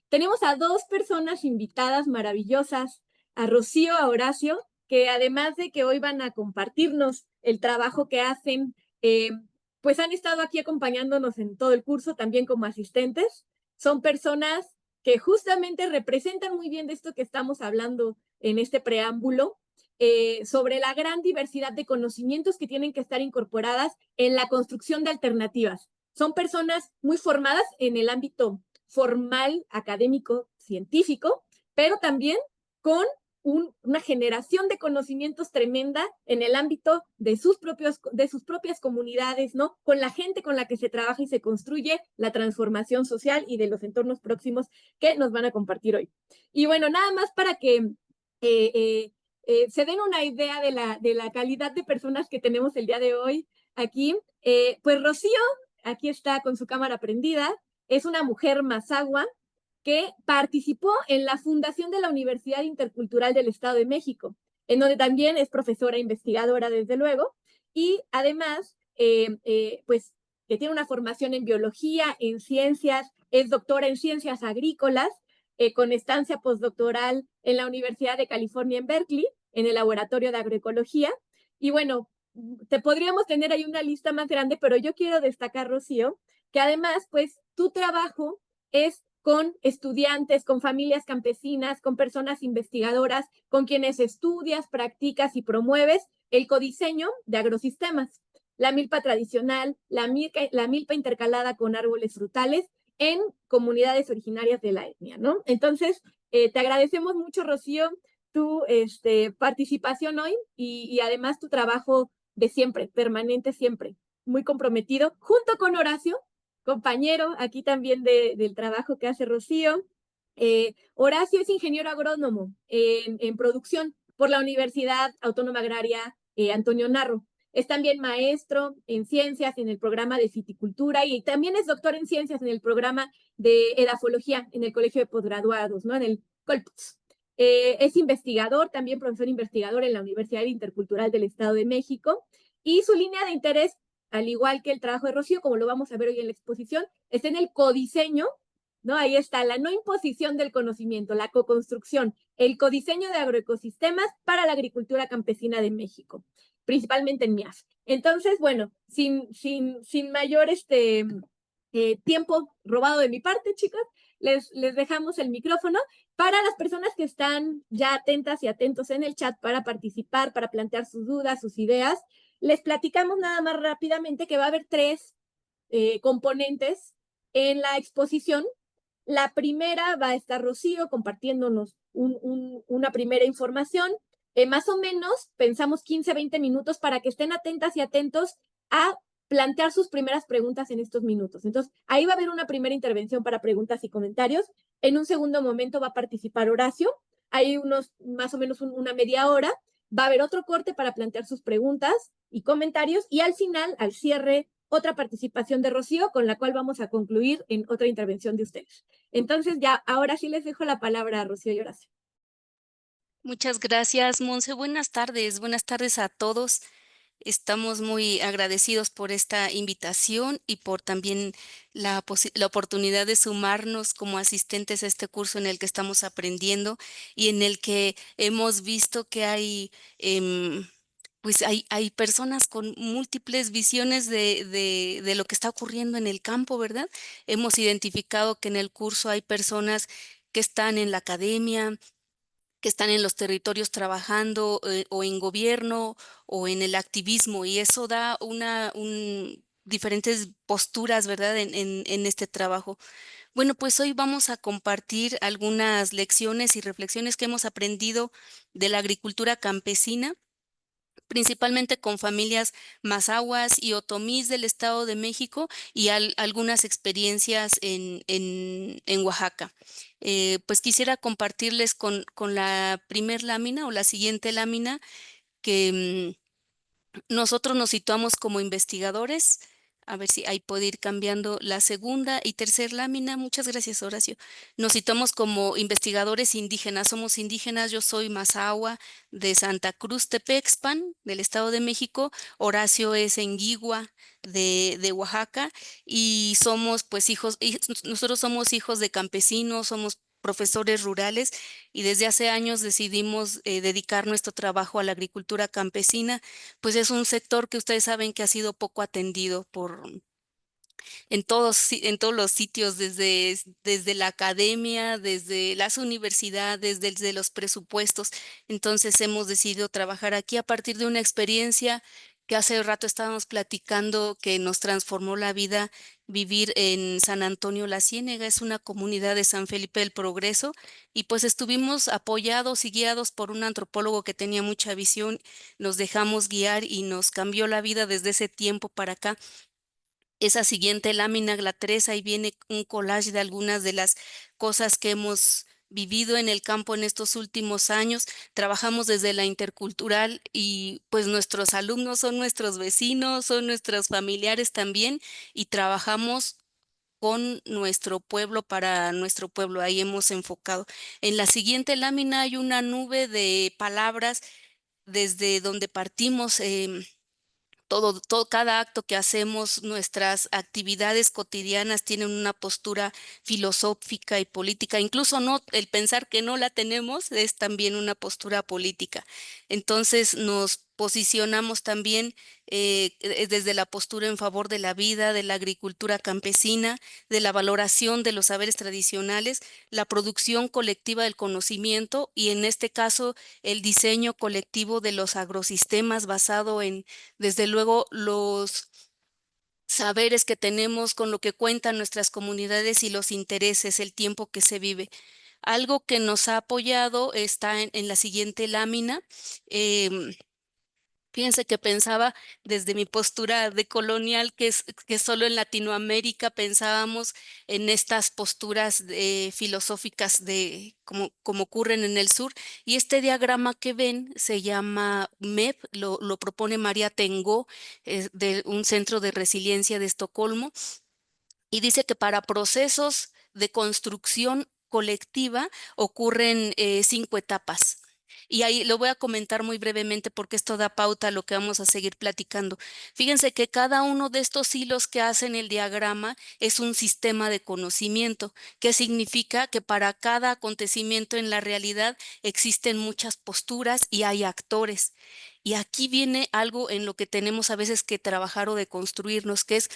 tenemos a dos personas invitadas maravillosas, a Rocío, a Horacio, que además de que hoy van a compartirnos el trabajo que hacen, pues han estado aquí acompañándonos en todo el curso, también como asistentes. Son personas que justamente representan muy bien de esto que estamos hablando en este preámbulo, sobre la gran diversidad de conocimientos que tienen que estar incorporadas en la construcción de alternativas. Son personas muy formadas en el ámbito formal, académico, científico, pero también con una generación de conocimientos tremenda en el ámbito de sus propias comunidades, ¿no? Con la gente con la que se trabaja y se construye la transformación social y de los entornos próximos que nos van a compartir hoy. Y bueno, nada más para que se den una idea de la calidad de personas que tenemos el día de hoy aquí. Pues Rocío, aquí está con su cámara prendida, es una mujer mazahua que participó en la fundación de la Universidad Intercultural del Estado de México, en donde también es profesora investigadora, desde luego, y además, pues, que tiene una formación en biología, en ciencias, es doctora en ciencias agrícolas, con estancia postdoctoral en la Universidad de California en Berkeley, en el Laboratorio de Agroecología. Y bueno, te podríamos tener ahí una lista más grande, pero yo quiero destacar, Rocío, que además, pues, tu trabajo es con estudiantes, con familias campesinas, con personas investigadoras, con quienes estudias, practicas y promueves el codiseño de agrosistemas, la milpa tradicional, la milpa intercalada con árboles frutales en comunidades originarias de la etnia, ¿no? Entonces, te agradecemos mucho, Rocío, tu participación hoy y además tu trabajo de siempre, permanente siempre, muy comprometido, junto con Horacio, compañero aquí también del trabajo que hace Rocío. Horacio es ingeniero agrónomo en producción por la Universidad Autónoma Agraria Antonio Narro. Es también maestro en ciencias en el programa de Citicultura y también es doctor en ciencias en el programa de Edafología en el Colegio de Posgraduados, ¿no? En el Colpus. Es investigador, también profesor investigador en la Universidad Intercultural del Estado de México, y su línea de interés, al igual que el trabajo de Rocío, como lo vamos a ver hoy en la exposición, está en el codiseño, ¿no? Ahí está la no imposición del conocimiento, la coconstrucción, el codiseño de agroecosistemas para la agricultura campesina de México, principalmente en MIAF. Entonces, bueno, sin mayor tiempo robado de mi parte, chicos, les dejamos el micrófono para las personas que están ya atentas y atentos en el chat para participar, para plantear sus dudas, sus ideas. Les platicamos nada más rápidamente que va a haber tres componentes en la exposición. La primera va a estar Rocío compartiéndonos una primera información. Más o menos pensamos 15, 20 minutos para que estén atentas y atentos a plantear sus primeras preguntas en estos minutos. Entonces, ahí va a haber una primera intervención para preguntas y comentarios. En un segundo momento va a participar Horacio. Hay más o menos una media hora. Va a haber otro corte para plantear sus preguntas y comentarios. Y al final, al cierre, otra participación de Rocío, con la cual vamos a concluir en otra intervención de ustedes. Entonces, ya, ahora sí les dejo la palabra a Rocío y Horacio. Muchas gracias, Monse. Buenas tardes a todos. Estamos muy agradecidos por esta invitación y por también la oportunidad de sumarnos como asistentes a este curso en el que estamos aprendiendo y en el que hemos visto que hay personas con múltiples visiones de lo que está ocurriendo en el campo, ¿verdad? Hemos identificado que en el curso hay personas que están en la academia, que están en los territorios trabajando, o en gobierno o en el activismo, y eso da diferentes posturas, ¿verdad? En este trabajo. Bueno, pues hoy vamos a compartir algunas lecciones y reflexiones que hemos aprendido de la agricultura campesina, principalmente con familias mazahuas y otomís del Estado de México y algunas experiencias en Oaxaca. Pues quisiera compartirles con la primer lámina o la siguiente lámina que nosotros nos situamos como investigadores A ver si ahí puede ir cambiando la segunda y tercera lámina. Muchas gracias, Horacio. Nos citamos como investigadores indígenas. Somos indígenas. Yo soy Mazahua de Santa Cruz Tepexpan, del Estado de México. Horacio es Enguigua de Oaxaca. Y somos, pues, nosotros somos hijos de campesinos, somos profesores rurales y desde hace años decidimos dedicar nuestro trabajo a la agricultura campesina, pues es un sector que ustedes saben que ha sido poco atendido en todos los sitios, desde la academia, desde las universidades, desde los presupuestos. Entonces hemos decidido trabajar aquí a partir de una experiencia que hace rato estábamos platicando que nos transformó la vida. Vivir en San Antonio La Ciénega es una comunidad de San Felipe del Progreso y pues estuvimos apoyados y guiados por un antropólogo que tenía mucha visión. Nos dejamos guiar y nos cambió la vida desde ese tiempo para acá. Esa siguiente lámina, la 3, ahí viene un collage de algunas de las cosas que hemos vivido en el campo en estos últimos años. Trabajamos desde la intercultural y pues nuestros alumnos son nuestros vecinos, son nuestros familiares también y trabajamos con nuestro pueblo para nuestro pueblo. Ahí hemos enfocado. En la siguiente lámina hay una nube de palabras desde donde partimos. Cada acto que hacemos, nuestras actividades cotidianas tienen una postura filosófica y política. Incluso no, el pensar que no la tenemos es también una postura política. Entonces nos posicionamos también desde la postura en favor de la vida, de la agricultura campesina, de la valoración de los saberes tradicionales, la producción colectiva del conocimiento y en este caso el diseño colectivo de los agrosistemas basado en desde luego, los saberes que tenemos, con lo que cuentan nuestras comunidades y los intereses, el tiempo que se vive. Algo que nos ha apoyado está en la siguiente lámina. em, Fíjense que pensaba desde mi postura de colonial que solo en Latinoamérica pensábamos en estas posturas filosóficas como ocurren en el sur. Y este diagrama que ven se llama MEP, lo propone María Tengó, de un centro de resiliencia de Estocolmo y dice que para procesos de construcción colectiva ocurren 5 etapas. Y ahí lo voy a comentar muy brevemente porque esto da pauta a lo que vamos a seguir platicando. Fíjense que cada uno de estos hilos que hacen el diagrama es un sistema de conocimiento, que significa que para cada acontecimiento en la realidad existen muchas posturas y hay actores. Y aquí viene algo en lo que tenemos a veces que trabajar o de construirnos, que es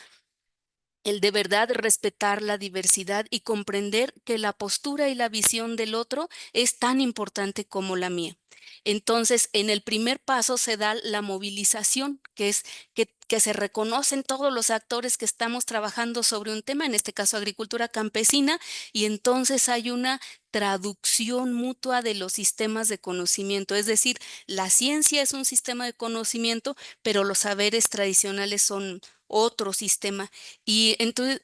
el de verdad respetar la diversidad y comprender que la postura y la visión del otro es tan importante como la mía. Entonces, en el primer paso se da la movilización, que es que se reconocen todos los actores que estamos trabajando sobre un tema, en este caso agricultura campesina, y entonces hay una traducción mutua de los sistemas de conocimiento. Es decir, la ciencia es un sistema de conocimiento, pero los saberes tradicionales son otro sistema. Y entonces,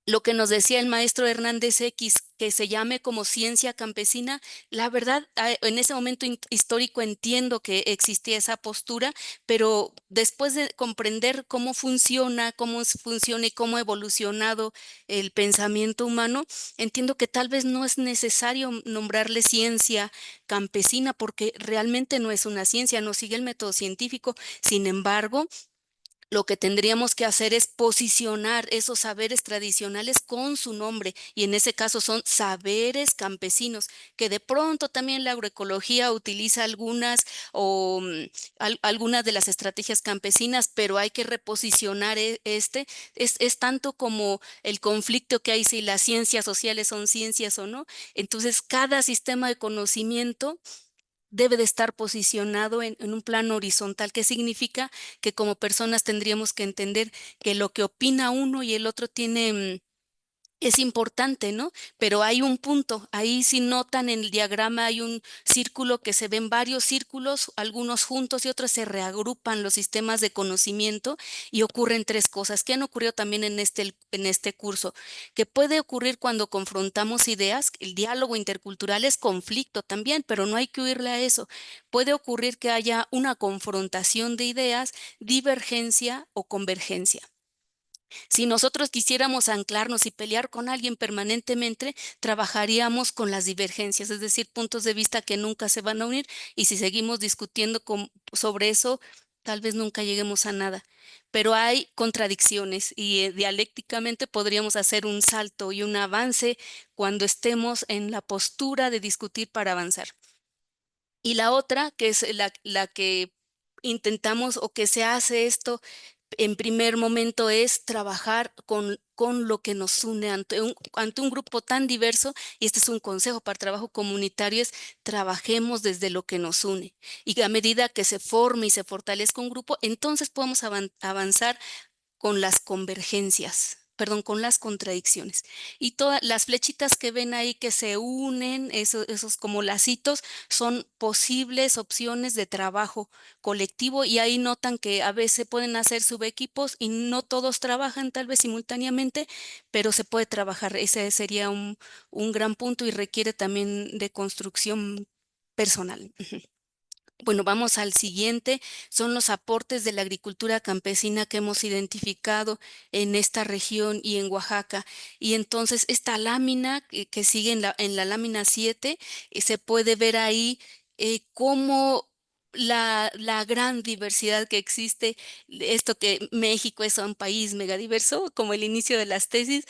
lo que nos decía el maestro Hernández X, que se llame como ciencia campesina, la verdad, en ese momento histórico entiendo que existía esa postura, pero después de comprender cómo funciona y cómo ha evolucionado el pensamiento humano, entiendo que tal vez no es necesario nombrarle ciencia campesina porque realmente no es una ciencia, no sigue el método científico. Sin embargo, lo que tendríamos que hacer es posicionar esos saberes tradicionales con su nombre, y en ese caso son saberes campesinos, que de pronto también la agroecología utiliza algunas o algunas de las estrategias campesinas, pero hay que reposicionar es tanto como el conflicto que hay si las ciencias sociales son ciencias o no. Entonces, cada sistema de conocimiento debe de estar posicionado en un plano horizontal, que significa que como personas tendríamos que entender que lo que opina uno y el otro es importante, ¿no? Pero hay un punto, ahí si notan en el diagrama hay un círculo que se ven varios círculos, algunos juntos y otros se reagrupan los sistemas de conocimiento y ocurren 3 cosas que han ocurrido también en este curso, que puede ocurrir cuando confrontamos ideas. El diálogo intercultural es conflicto también, pero no hay que huirle a eso. Puede ocurrir que haya una confrontación de ideas, divergencia o convergencia. Si nosotros quisiéramos anclarnos y pelear con alguien permanentemente, trabajaríamos con las divergencias, es decir, puntos de vista que nunca se van a unir, y si seguimos discutiendo sobre eso, tal vez nunca lleguemos a nada. Pero hay contradicciones y dialécticamente podríamos hacer un salto y un avance cuando estemos en la postura de discutir para avanzar. Y la otra, que es la que intentamos o que se hace esto en primer momento, es trabajar con lo que nos une ante un grupo tan diverso, y este es un consejo para trabajo comunitario, es trabajemos desde lo que nos une. Y a medida que se forme y se fortalezca un grupo, entonces podemos avanzar con las convergencias, perdón, con las contradicciones. Y todas las flechitas que ven ahí que se unen, esos como lacitos, son posibles opciones de trabajo colectivo, y ahí notan que a veces pueden hacer subequipos y no todos trabajan tal vez simultáneamente, pero se puede trabajar. Ese sería un gran punto y requiere también de construcción personal. Bueno, vamos al siguiente. Son los aportes de la agricultura campesina que hemos identificado en esta región y en Oaxaca. Y entonces esta lámina que sigue en la lámina 7, se puede ver ahí cómo la gran diversidad que existe, esto que México es un país megadiverso, como el inicio de las tesis,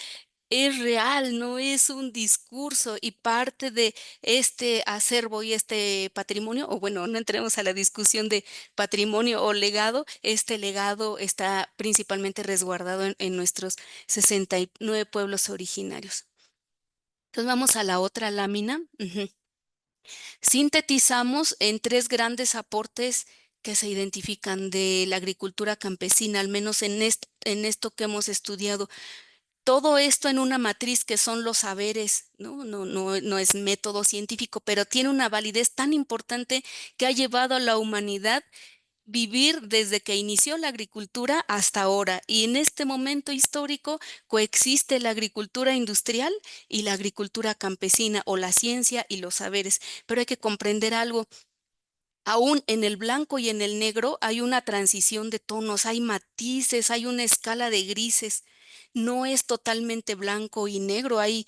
es real, no es un discurso, y parte de este acervo y este patrimonio, o bueno, no entremos a la discusión de patrimonio o legado, este legado está principalmente resguardado en nuestros 69 pueblos originarios. Entonces vamos a la otra lámina. Ujú. Sintetizamos en tres grandes aportes que se identifican de la agricultura campesina, al menos en esto que hemos estudiado. Todo esto en una matriz que son los saberes, ¿no? No es método científico, pero tiene una validez tan importante que ha llevado a la humanidad vivir desde que inició la agricultura hasta ahora. Y en este momento histórico coexiste la agricultura industrial y la agricultura campesina, o la ciencia y los saberes. Pero hay que comprender algo. Aún en el blanco y en el negro hay una transición de tonos, hay matices, hay una escala de grises. No es totalmente blanco y negro, hay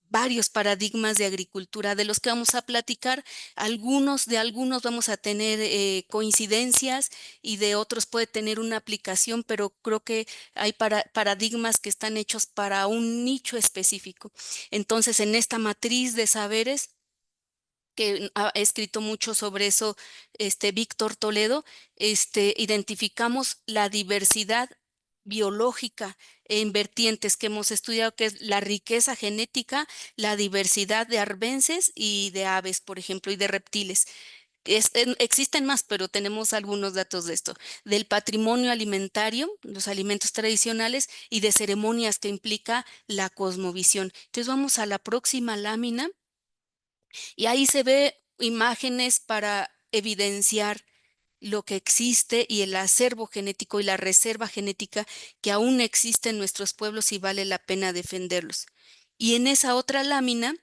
varios paradigmas de agricultura de los que vamos a platicar. De algunos vamos a tener coincidencias, y de otros puede tener una aplicación, pero creo que hay paradigmas que están hechos para un nicho específico. Entonces, en esta matriz de saberes, que ha escrito mucho sobre eso, Víctor Toledo, identificamos la diversidad biológica en vertientes que hemos estudiado, que es la riqueza genética, la diversidad de arbences y de aves, por ejemplo, y de reptiles. Existen más, pero tenemos algunos datos de esto: del patrimonio alimentario, los alimentos tradicionales, y de ceremonias que implica la cosmovisión. Entonces vamos a la próxima lámina. Y ahí se ve imágenes para evidenciar lo que existe y el acervo genético y la reserva genética que aún existe en nuestros pueblos, y vale la pena defenderlos. Y en esa otra lámina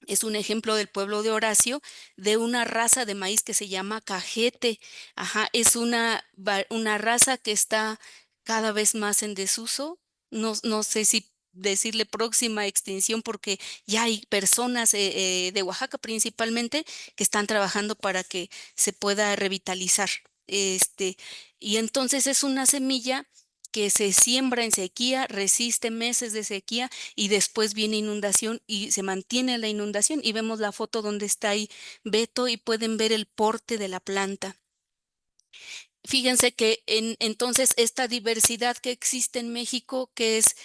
es un ejemplo del pueblo de Horacio, de una raza de maíz que se llama cajete. Ajá, es una raza que está cada vez más en desuso. No sé si decirle próxima extinción, porque ya hay personas de Oaxaca principalmente que están trabajando para que se pueda revitalizar. Este, y entonces es una semilla que se siembra en sequía, resiste meses de sequía, y después viene inundación y se mantiene la inundación, y vemos la foto donde está ahí Beto, y pueden ver el porte de la planta. Fíjense que entonces esta diversidad que existe en México, que es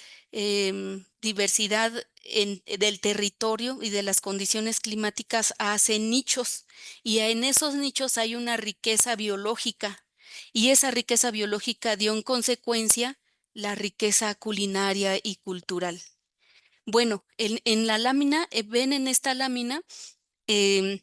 diversidad del territorio y de las condiciones climáticas, hace nichos, y en esos nichos hay una riqueza biológica, y esa riqueza biológica dio en consecuencia la riqueza culinaria y cultural. Bueno, en la lámina, ven en esta lámina, em,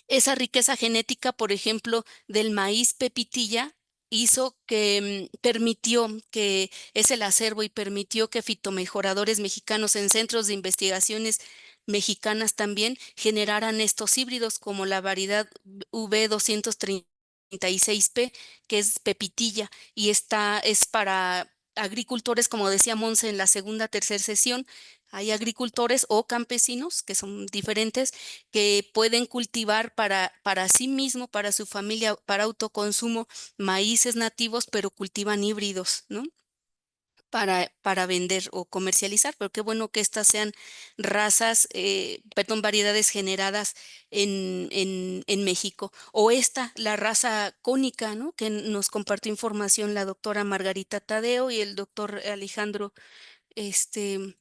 esa riqueza genética, por ejemplo, del maíz pepitilla, hizo que permitió que es el acervo, y permitió que fitomejoradores mexicanos en centros de investigaciones mexicanas también generaran estos híbridos, como la variedad V236P, que es pepitilla, y esta es para agricultores, como decía Monse en la segunda, tercera sesión, hay agricultores o campesinos, que son diferentes, que pueden cultivar para sí mismo, para su familia, para autoconsumo, maíces nativos, pero cultivan híbridos, ¿no? Para vender o comercializar, pero qué bueno que estas sean razas, perdón, variedades generadas en México. O esta, la raza cónica, ¿no? Que nos compartió información la doctora Margarita Tadeo y el doctor Alejandro este,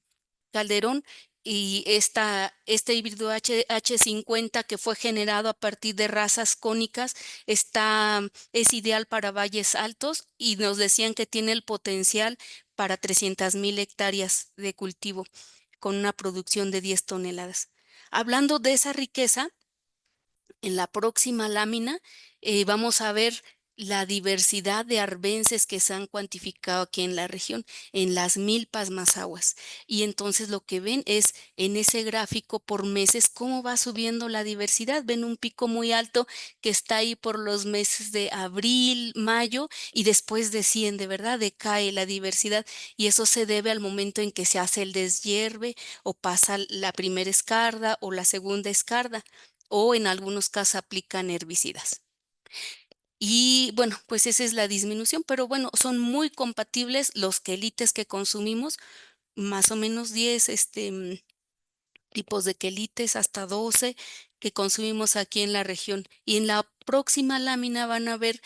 Calderón. Y este híbrido H50 que fue generado a partir de razas cónicas es ideal para valles altos y nos decían que tiene el potencial para 300,000 hectáreas de cultivo con una producción de 10 toneladas. Hablando de esa riqueza, en la próxima lámina vamos a ver la diversidad de arbences que se han cuantificado aquí en la región, en las milpas mazahuas. Y entonces lo que ven es en ese gráfico por meses cómo va subiendo la diversidad. Ven un pico muy alto que está ahí por los meses de abril, mayo y después desciende, ¿verdad? Decae la diversidad y eso se debe al momento en que se hace el deshierve o pasa la primera escarda o la segunda escarda o en algunos casos aplican herbicidas. Y bueno, pues esa es la disminución, pero bueno, son muy compatibles los quelites que consumimos, más o menos 10 tipos de quelites, hasta 12 que consumimos aquí en la región. Y en la próxima lámina van a ver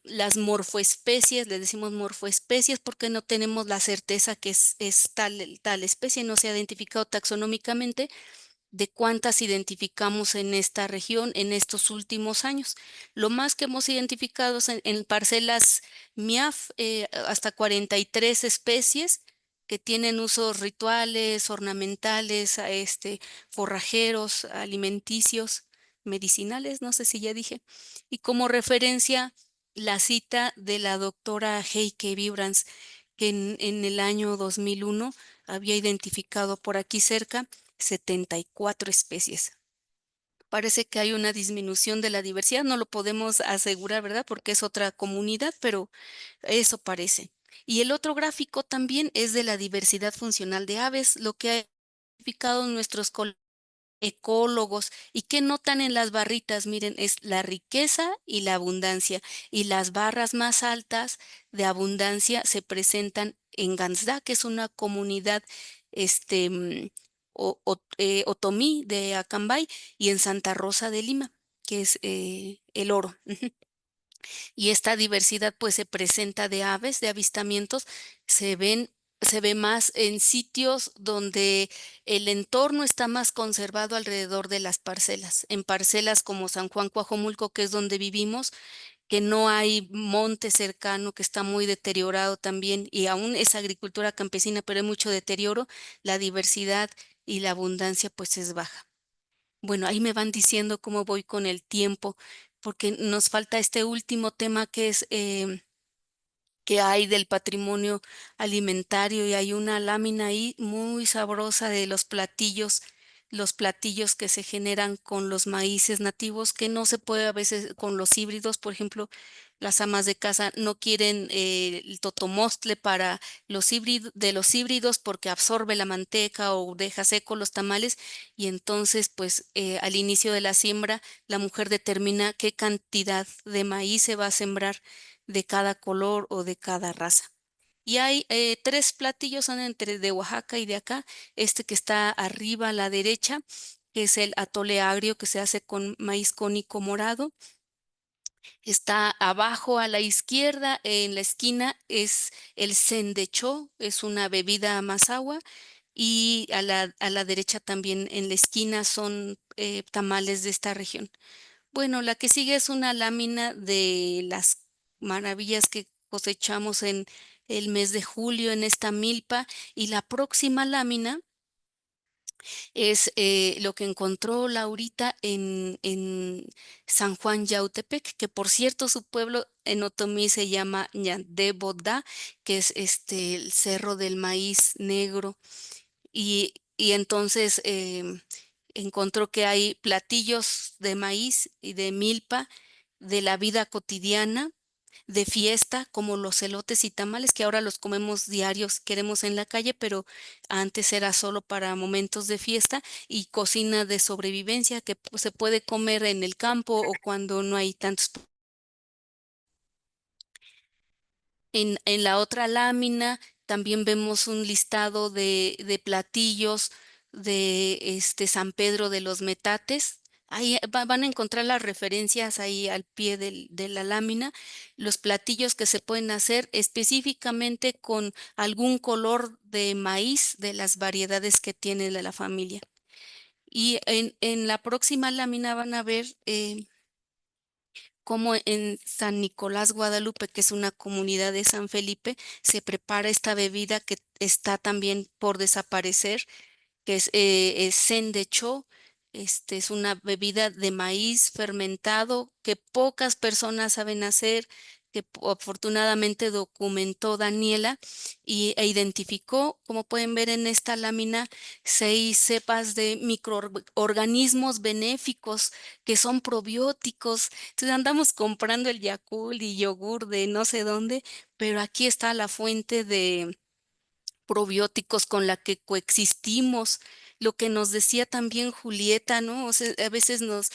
las morfoespecies, le decimos morfoespecies porque no tenemos la certeza que es tal especie, no se ha identificado taxonómicamente de cuántas identificamos en esta región en estos últimos años. Lo más que hemos identificado es en parcelas MIAF, hasta 43 especies que tienen usos rituales, ornamentales, forrajeros, alimenticios, medicinales, no sé si ya dije. Y como referencia, la cita de la doctora Heike Vibrans, que en el año 2001 había identificado por aquí cerca 74 especies. Parece que hay una disminución de la diversidad, no lo podemos asegurar, ¿verdad? Porque es otra comunidad, pero eso parece. Y el otro gráfico también es de la diversidad funcional de aves, lo que ha identificado nuestros ecólogos y que notan en las barritas, miren, es la riqueza y la abundancia. Y las barras más altas de abundancia se presentan en Gansda, que es una comunidad otomí de Acambay, y en Santa Rosa de Lima, que es el oro. Y esta diversidad pues se presenta de aves, de avistamientos, se ven, se ve más en sitios donde el entorno está más conservado alrededor de las parcelas. En parcelas como San Juan Coajomulco, que es donde vivimos, que no hay monte cercano, que está muy deteriorado también, y aún es agricultura campesina, pero hay mucho deterioro, la diversidad y la abundancia pues es baja. Bueno, ahí me van diciendo cómo voy con el tiempo, porque nos falta este último tema que es que hay del patrimonio alimentario y hay una lámina ahí muy sabrosa de los platillos que se generan con los maíces nativos, que no se puede a veces con los híbridos, por ejemplo, las amas de casa no quieren el totomostle para de los híbridos porque absorbe la manteca o deja seco los tamales y entonces pues al inicio de la siembra la mujer determina qué cantidad de maíz se va a sembrar de cada color o de cada raza. Y hay tres platillos, son entre de Oaxaca y de acá. Este que está arriba a la derecha, que es el atole agrio que se hace con maíz cónico morado. Está abajo a la izquierda, en la esquina, es el sendechó, es una bebida mazahua. Y a la derecha también en la esquina son tamales de esta región. Bueno, la que sigue es una lámina de las maravillas que cosechamos en el mes de julio en esta milpa y la próxima lámina es lo que encontró Laurita en San Juan Yautepec, que por cierto su pueblo en otomí se llama Ñandebodá, que es el cerro del maíz negro y entonces encontró que hay platillos de maíz y de milpa de la vida cotidiana, de fiesta, como los elotes y tamales, que ahora los comemos diarios, queremos en la calle, pero antes era solo para momentos de fiesta, y cocina de sobrevivencia, que pues, se puede comer en el campo o cuando no hay tantos. En la otra lámina también vemos un listado de platillos de San Pedro de los Metates. Ahí van a encontrar las referencias ahí al pie de la lámina, los platillos que se pueden hacer específicamente con algún color de maíz de las variedades que tiene la familia. Y en la próxima lámina van a ver cómo en San Nicolás, Guadalupe, que es una comunidad de San Felipe, se prepara esta bebida que está también por desaparecer, que es sendecho. Es una bebida de maíz fermentado que pocas personas saben hacer, que afortunadamente documentó Daniela e identificó, como pueden ver en esta lámina, 6 cepas de microorganismos benéficos que son probióticos. Entonces andamos comprando el Yakult y yogur de no sé dónde, pero aquí está la fuente de probióticos con la que coexistimos, lo que nos decía también Julieta, ¿no? O sea, a veces nos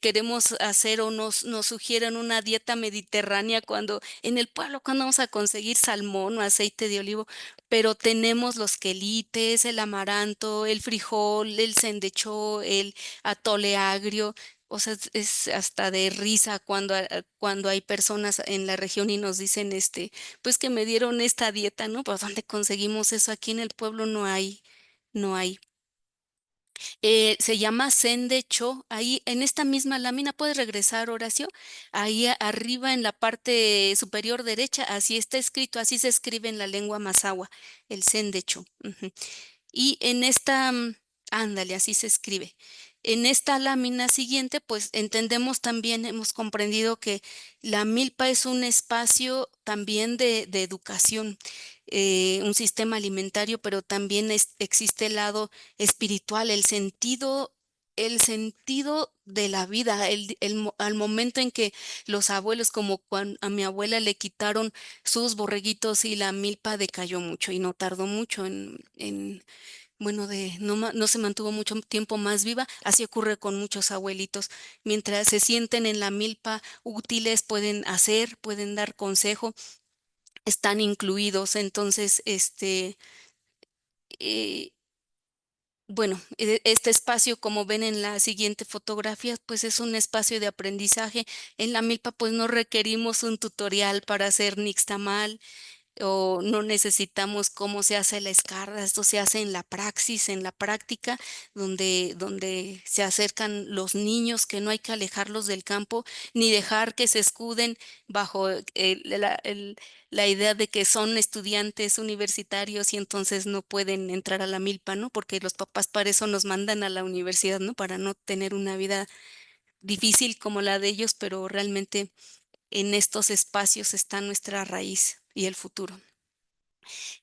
queremos hacer o nos sugieren una dieta mediterránea cuando en el pueblo, cuando vamos a conseguir salmón o aceite de olivo, pero tenemos los quelites, el amaranto, el frijol, el sendechó, el atole agrio. O sea, es hasta de risa cuando hay personas en la región y nos dicen, pues que me dieron esta dieta, ¿no? Pues ¿dónde conseguimos eso? Aquí en el pueblo no hay, no hay. Se llama Sendecho. Ahí en esta misma lámina, puedes regresar, Horacio. Ahí arriba en la parte superior derecha, así está escrito, así se escribe en la lengua mazahua, el Sendecho. Ujú. Y en esta, ándale, así se escribe. En esta lámina siguiente, pues entendemos también, hemos comprendido que la milpa es un espacio también de educación, un sistema alimentario, pero también existe el lado espiritual, el sentido de la vida, al momento en que los abuelos, como cuando a mi abuela le quitaron sus borreguitos y la milpa decayó mucho y no tardó mucho bueno, no se mantuvo mucho tiempo más viva. Así ocurre con muchos abuelitos. Mientras se sienten en la milpa útiles, pueden hacer, pueden dar consejo, están incluidos. Entonces, eh, bueno, este espacio, como ven en la siguiente fotografía, pues es un espacio de aprendizaje. En la milpa, pues no requerimos un tutorial para hacer nixtamal o no necesitamos cómo se hace la escarda. Esto se hace en la praxis, en la práctica, donde se acercan los niños, que no hay que alejarlos del campo, ni dejar que se escuden bajo la idea de que son estudiantes universitarios y entonces no pueden entrar a la milpa, ¿no? Porque los papás para eso nos mandan a la universidad, ¿no? Para no tener una vida difícil como la de ellos, pero realmente en estos espacios está nuestra raíz y el futuro.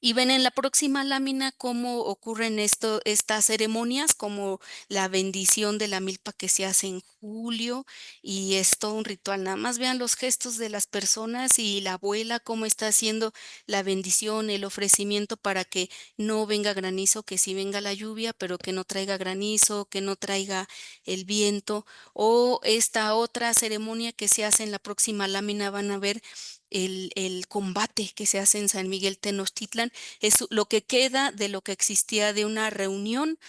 Y ven en la próxima lámina cómo ocurren estas ceremonias, como la bendición de la milpa que se hace en julio, y es todo un ritual. Nada más vean los gestos de las personas y la abuela cómo está haciendo la bendición, el ofrecimiento para que no venga granizo, que sí venga la lluvia, pero que no traiga granizo, que no traiga el viento. O esta otra ceremonia que se hace en la próxima lámina, van a ver el combate que se hace en San Miguel Tenochtitlan. Es lo que queda de lo que existía de una reunión,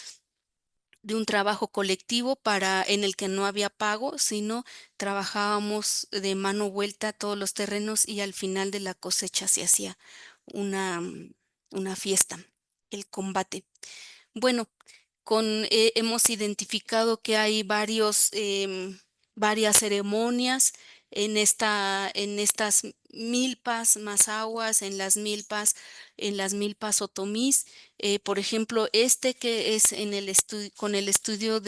de un trabajo colectivo en el que no había pago, sino trabajábamos de mano vuelta todos los terrenos y al final de la cosecha se hacía una, una fiesta, el combate. Bueno, hemos identificado que hay varias ceremonias en estas milpas mazahuas, en las milpas otomís. Por ejemplo, que es con el estudio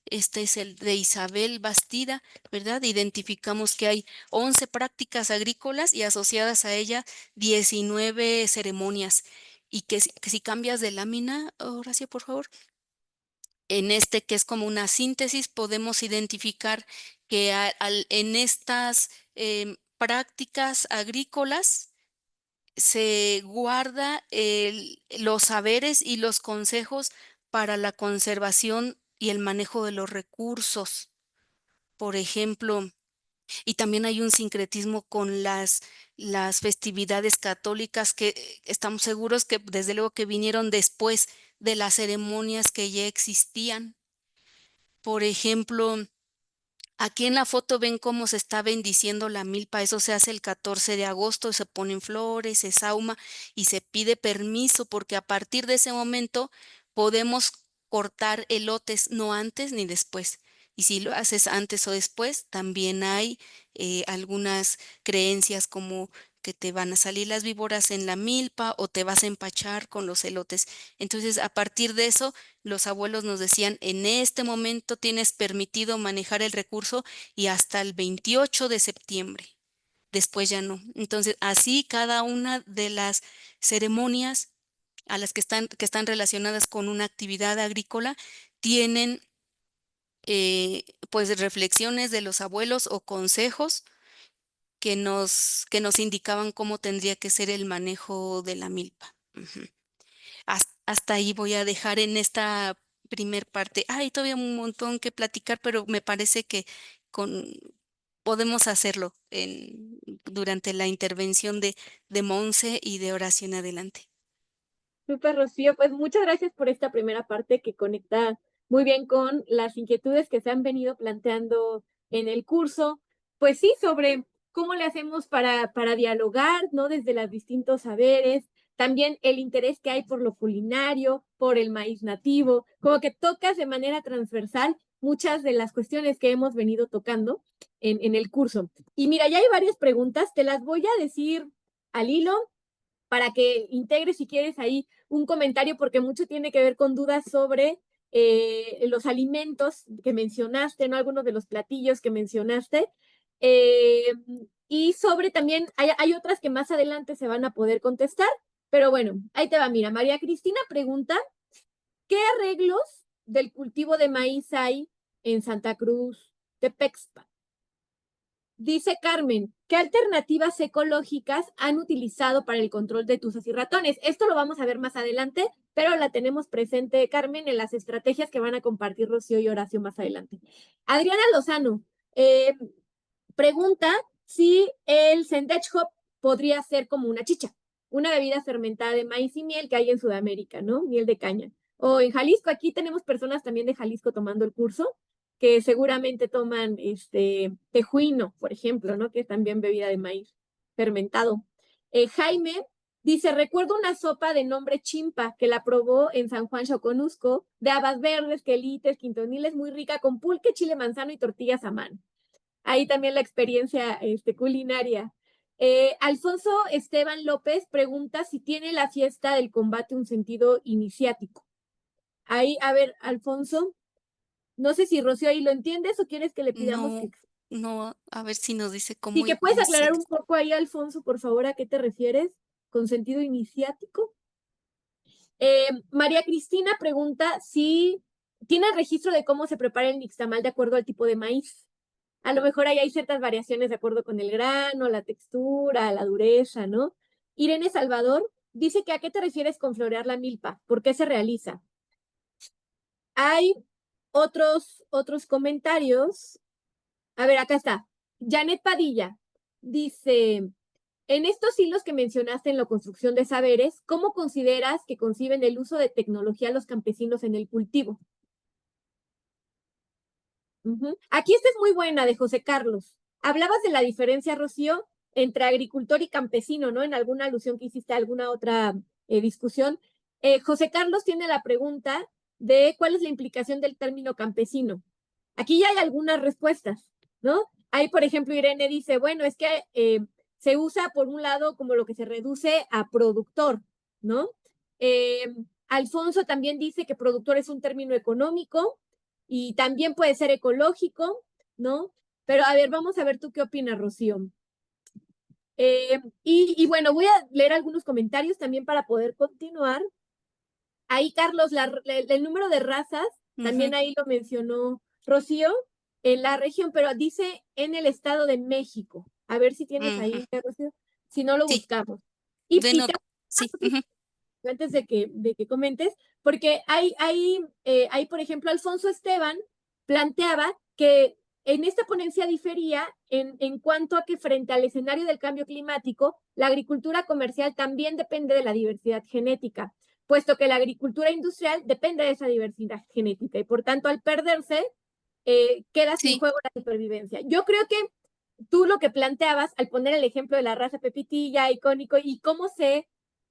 este es el de Isabel Bastida, ¿verdad? Identificamos que hay 11 prácticas agrícolas y asociadas a ella 19 ceremonias. Y que si cambias de lámina, Horacio, por favor, en que es como una síntesis, podemos identificar que en estas prácticas agrícolas se guarda los saberes y los consejos para la conservación y el manejo de los recursos. Por ejemplo, y también hay un sincretismo con las festividades católicas que estamos seguros que desde luego que vinieron después de las ceremonias que ya existían. Por ejemplo, aquí en la foto ven cómo se está bendiciendo la milpa. Eso se hace el 14 de agosto, se ponen flores, se sauma y se pide permiso porque a partir de ese momento podemos cortar elotes, no antes ni después. Y si lo haces antes o después, también hay algunas creencias como que te van a salir las víboras en la milpa o te vas a empachar con los elotes. Entonces, a partir de eso, los abuelos nos decían, en este momento tienes permitido manejar el recurso y hasta el 28 de septiembre. Después ya no. Entonces, así cada una de las ceremonias a las que están relacionadas con una actividad agrícola tienen pues reflexiones de los abuelos o consejos que nos indicaban cómo tendría que ser el manejo de la milpa. Ujú. Hasta ahí voy a dejar en esta primer parte. Hay todavía un montón que platicar, pero me parece que con, podemos hacerlo durante la intervención de Monse y de oración adelante. Súper, Rocío. Pues muchas gracias por esta primera parte que conecta muy bien con las inquietudes que se han venido planteando en el curso. Pues sí, sobre cómo le hacemos para dialogar, ¿no? Desde los distintos saberes, también el interés que hay por lo culinario, por el maíz nativo, como que tocas de manera transversal muchas de las cuestiones que hemos venido tocando en el curso. Y mira, ya hay varias preguntas, te las voy a decir al hilo para que integres si quieres ahí un comentario, porque mucho tiene que ver con dudas sobre los alimentos que mencionaste, ¿no? Algunos de los platillos que mencionaste. Eh, y sobre también, hay otras que más adelante se van a poder contestar, pero bueno, ahí te va. Mira, María Cristina pregunta, ¿qué arreglos del cultivo de maíz hay en Santa Cruz de Pexpa? Dice Carmen, ¿qué alternativas ecológicas han utilizado para el control de tuzas y ratones? Esto lo vamos a ver más adelante, pero la tenemos presente, Carmen, en las estrategias que van a compartir Rocío y Horacio más adelante. Adriana Lozano pregunta si el Sendech Hop podría ser como una chicha, una bebida fermentada de maíz y miel que hay en Sudamérica, ¿no? Miel de caña. O en Jalisco, aquí tenemos personas también de Jalisco tomando el curso que seguramente toman tejuino, por ejemplo, ¿no? Que es también bebida de maíz fermentado. Jaime dice, recuerdo una sopa de nombre chimpa que la probó en San Juan Xoconusco, de habas verdes, quelites, quintoniles, muy rica, con pulque, chile manzano y tortillas a mano. Ahí también la experiencia culinaria. Alfonso Esteban López pregunta si tiene la fiesta del combate un sentido iniciático. Ahí, a ver, Alfonso, no sé si Rocío ahí lo entiendes o quieres que le pidamos que... No, no, a ver si nos dice Sí, cómo que puedes aclarar iniciar. un poco ahí, Alfonso, por favor, ¿a qué te refieres con sentido iniciático? María Cristina pregunta si tiene registro de cómo se prepara el nixtamal de acuerdo al tipo de maíz. A lo mejor ahí hay ciertas variaciones de acuerdo con el grano, la textura, la dureza, ¿no? Irene Salvador dice que ¿a qué te refieres con florear la milpa? ¿Por qué se realiza? Hay otros comentarios. A ver, acá está. Janet Padilla dice, en estos hilos que mencionaste en la construcción de saberes, ¿cómo consideras que conciben el uso de tecnología los campesinos en el cultivo? Aquí esta es muy buena de José Carlos. Hablabas de la diferencia, Rocío, entre agricultor y campesino, ¿no? En alguna alusión que hiciste a alguna otra discusión. José Carlos tiene la pregunta de cuál es la implicación del término campesino. Aquí ya hay algunas respuestas, ¿no? Ahí, por ejemplo, Irene dice, bueno, es que se usa por un lado como lo que se reduce a productor, ¿no? Alfonso también dice que productor es un término económico y también puede ser ecológico, ¿no? Pero a ver, vamos a ver tú qué opinas, Rocío. Y bueno, voy a leer algunos comentarios también para poder continuar. Ahí, Carlos, el número de razas, también Ujú. ahí lo mencionó Rocío, en la región, pero dice en el Estado de México. A ver si tienes Ujú. ahí, Rocío, si no lo Sí, buscamos. Y bueno, te sí, ujú, antes de que comentes, porque hay, por ejemplo, Alfonso Esteban planteaba que en esta ponencia difería en cuanto a que frente al escenario del cambio climático, la agricultura comercial también depende de la diversidad genética, puesto que la agricultura industrial depende de esa diversidad genética y por tanto al perderse, queda sin sí, juego la supervivencia. Yo creo que tú lo que planteabas al poner el ejemplo de la raza Pepitilla, icónico, y cómo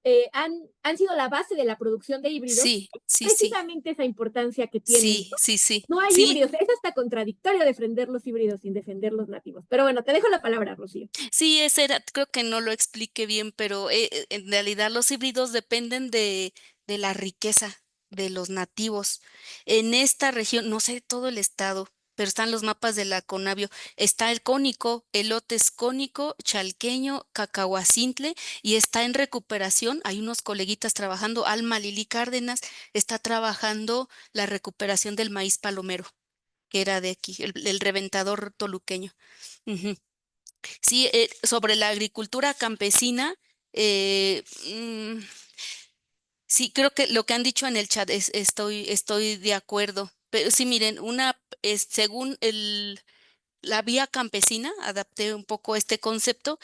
han sido la base de la producción de híbridos, sí, sí, sí, precisamente esa importancia que tienen. sí, sí, sí, No hay sí, híbridos, es hasta contradictorio defender los híbridos sin defender los nativos. Pero bueno, te dejo la palabra, Rocío. sí, ese era, creo que no lo expliqué bien, pero en realidad los híbridos dependen de la riqueza de los nativos. En esta región, no sé todo el estado, pero están los mapas de la Conavio. Está el cónico, elote es cónico, chalqueño, cacahuacintle, y está en recuperación. Hay unos coleguitas trabajando, Alma Lili Cárdenas está trabajando la recuperación del maíz palomero, que era de aquí, el reventador toluqueño. Ujú. Sí, sobre la agricultura campesina, eh, mm, sí, creo que lo que han dicho en el chat estoy de acuerdo. Pero sí, miren, según la vía campesina, adapté un poco este concepto,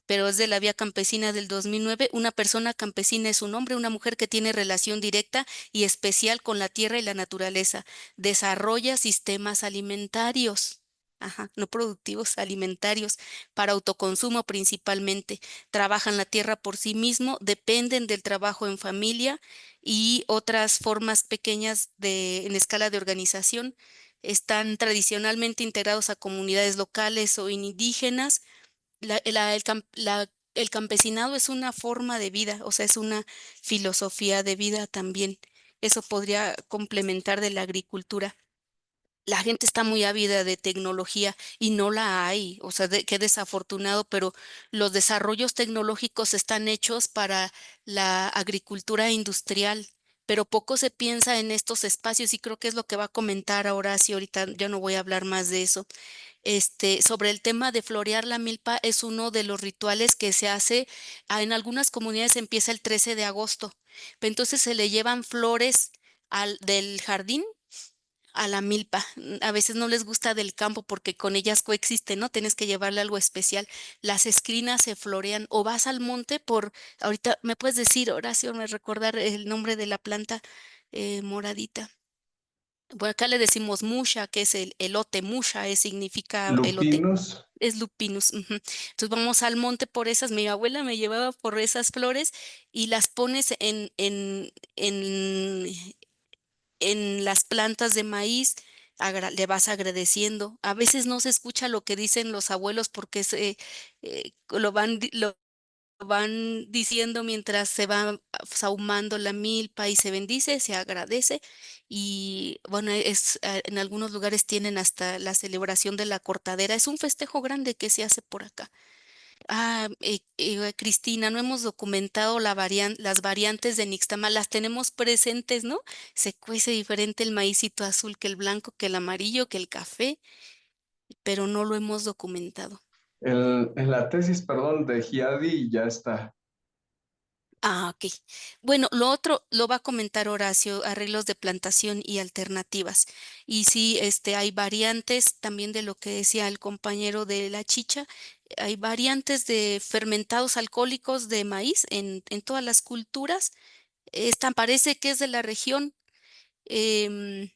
pero es de la vía campesina del 2009. Una persona campesina es un hombre, una mujer que tiene relación directa y especial con la tierra y la naturaleza. Desarrolla sistemas alimentarios. Ajá, no productivos, alimentarios, para autoconsumo principalmente. Trabajan la tierra por sí mismo, dependen del trabajo en familia y otras formas pequeñas en escala de organización. Están tradicionalmente integrados a comunidades locales o indígenas. El campesinado es una forma de vida, o sea, es una filosofía de vida también. Eso podría complementar de la agricultura. La gente está muy ávida de tecnología y no la hay, o sea, qué desafortunado, pero los desarrollos tecnológicos están hechos para la agricultura industrial, pero poco se piensa en estos espacios y creo que es lo que va a comentar Horacio. Ahorita yo no voy a hablar más de eso. Sobre el tema de florear la milpa, es uno de los rituales que se hace. En algunas comunidades empieza el 13 de agosto. Entonces se le llevan flores del jardín a la milpa. A veces no les gusta del campo porque con ellas coexisten, ¿no? Tienes que llevarle algo especial. Las escrinas se florean o vas al monte ahorita, ¿me puedes decir, Horacio, me recordar el nombre de la planta moradita? Bueno, acá le decimos musha, que es el elote, musha, significa elote. Lupinus. Es lupinus. Ujú. Entonces vamos al monte por esas. Mi abuela me llevaba por esas flores y las pones en las plantas de maíz. Le vas agradeciendo. A veces no se escucha lo que dicen los abuelos porque lo van diciendo mientras se va sahumando la milpa y se bendice, se agradece. Y bueno, en algunos lugares tienen hasta la celebración de la cortadera. Es un festejo grande que se hace por acá. Cristina, no hemos documentado las variantes de nixtamal, las tenemos presentes, ¿no? Se cuece diferente el maízito azul que el blanco, que el amarillo, que el café, pero no lo hemos documentado. En la tesis, perdón, de Giadi ya está. Ok. Bueno, lo otro lo va a comentar Horacio, arreglos de plantación y alternativas. Y sí, hay variantes también de lo que decía el compañero de la chicha. Hay variantes de fermentados alcohólicos de maíz en todas las culturas. Esta parece que es de la región. em,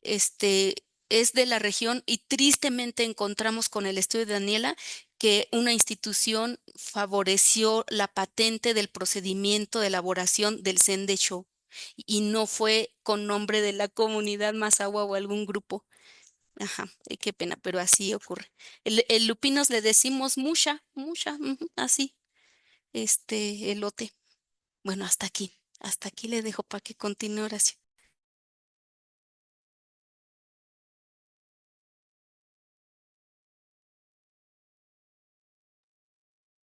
este, es de la región y tristemente encontramos con el estudio de Daniela que una institución favoreció la patente del procedimiento de elaboración del Sendecho y no fue con nombre de la comunidad Mazahua o algún grupo. Ajá, qué pena, pero así ocurre. El lupinos le decimos musha, musha, ujú, así, elote. Bueno, hasta aquí le dejo para que continúe Horacio.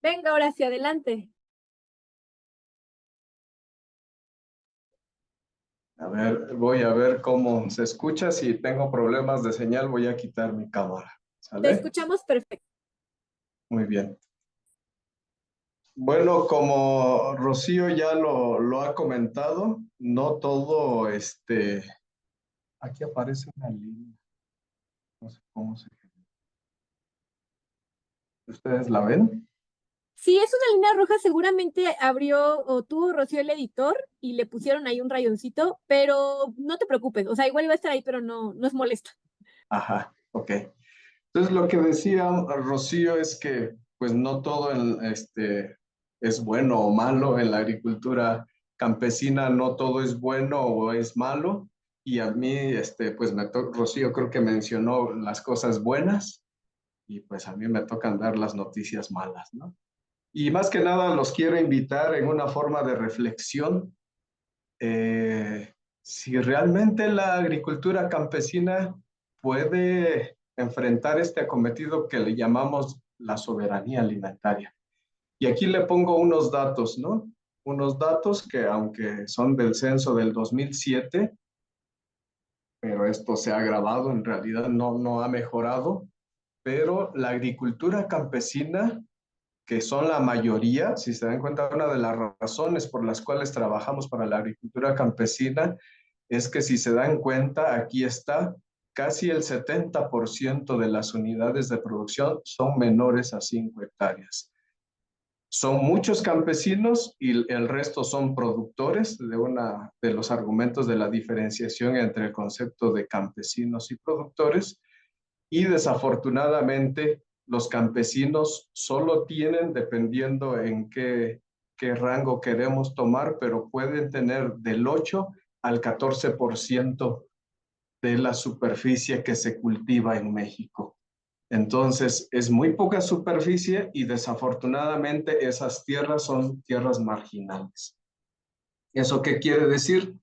Venga, ahora hacia adelante. A ver, voy a ver cómo se escucha. Si tengo problemas de señal, voy a quitar mi cámara. Te ¿Sale? escuchamos perfecto. Muy bien. Bueno, como Rocío ya lo ha comentado, no todo, aquí aparece una línea, no sé cómo se... ¿Ustedes la ven? Sí, es una línea roja, seguramente abrió o tuvo Rocío el editor y le pusieron ahí un rayoncito, pero no te preocupes, o sea, igual iba a estar ahí, pero no es molesto. Ajá, ok. Entonces, lo que decía Rocío es que, pues, no todo es bueno o malo en la agricultura campesina, no todo es bueno o es malo. Y a mí, pues, Rocío creo que mencionó las cosas buenas y pues a mí me tocan dar las noticias malas, ¿no? Y más que nada los quiero invitar en una forma de reflexión. Si realmente la agricultura campesina puede enfrentar este acometido que le llamamos la soberanía alimentaria. Y aquí le pongo unos datos, ¿no? Unos datos que aunque son del censo del 2007, pero esto se ha agravado, en realidad no ha mejorado, pero la agricultura campesina, que son la mayoría, si se dan cuenta, una de las razones por las cuales trabajamos para la agricultura campesina es que si se dan cuenta, aquí está, casi el 70% de las unidades de producción son menores a 5 hectáreas. Son muchos campesinos y el resto son productores de los argumentos de la diferenciación entre el concepto de campesinos y productores. Y desafortunadamente los campesinos solo tienen, dependiendo en qué rango queremos tomar, pero pueden tener del 8 al 14% de la superficie que se cultiva en México. Entonces, es muy poca superficie y desafortunadamente esas tierras son tierras marginales. ¿Eso qué quiere decir?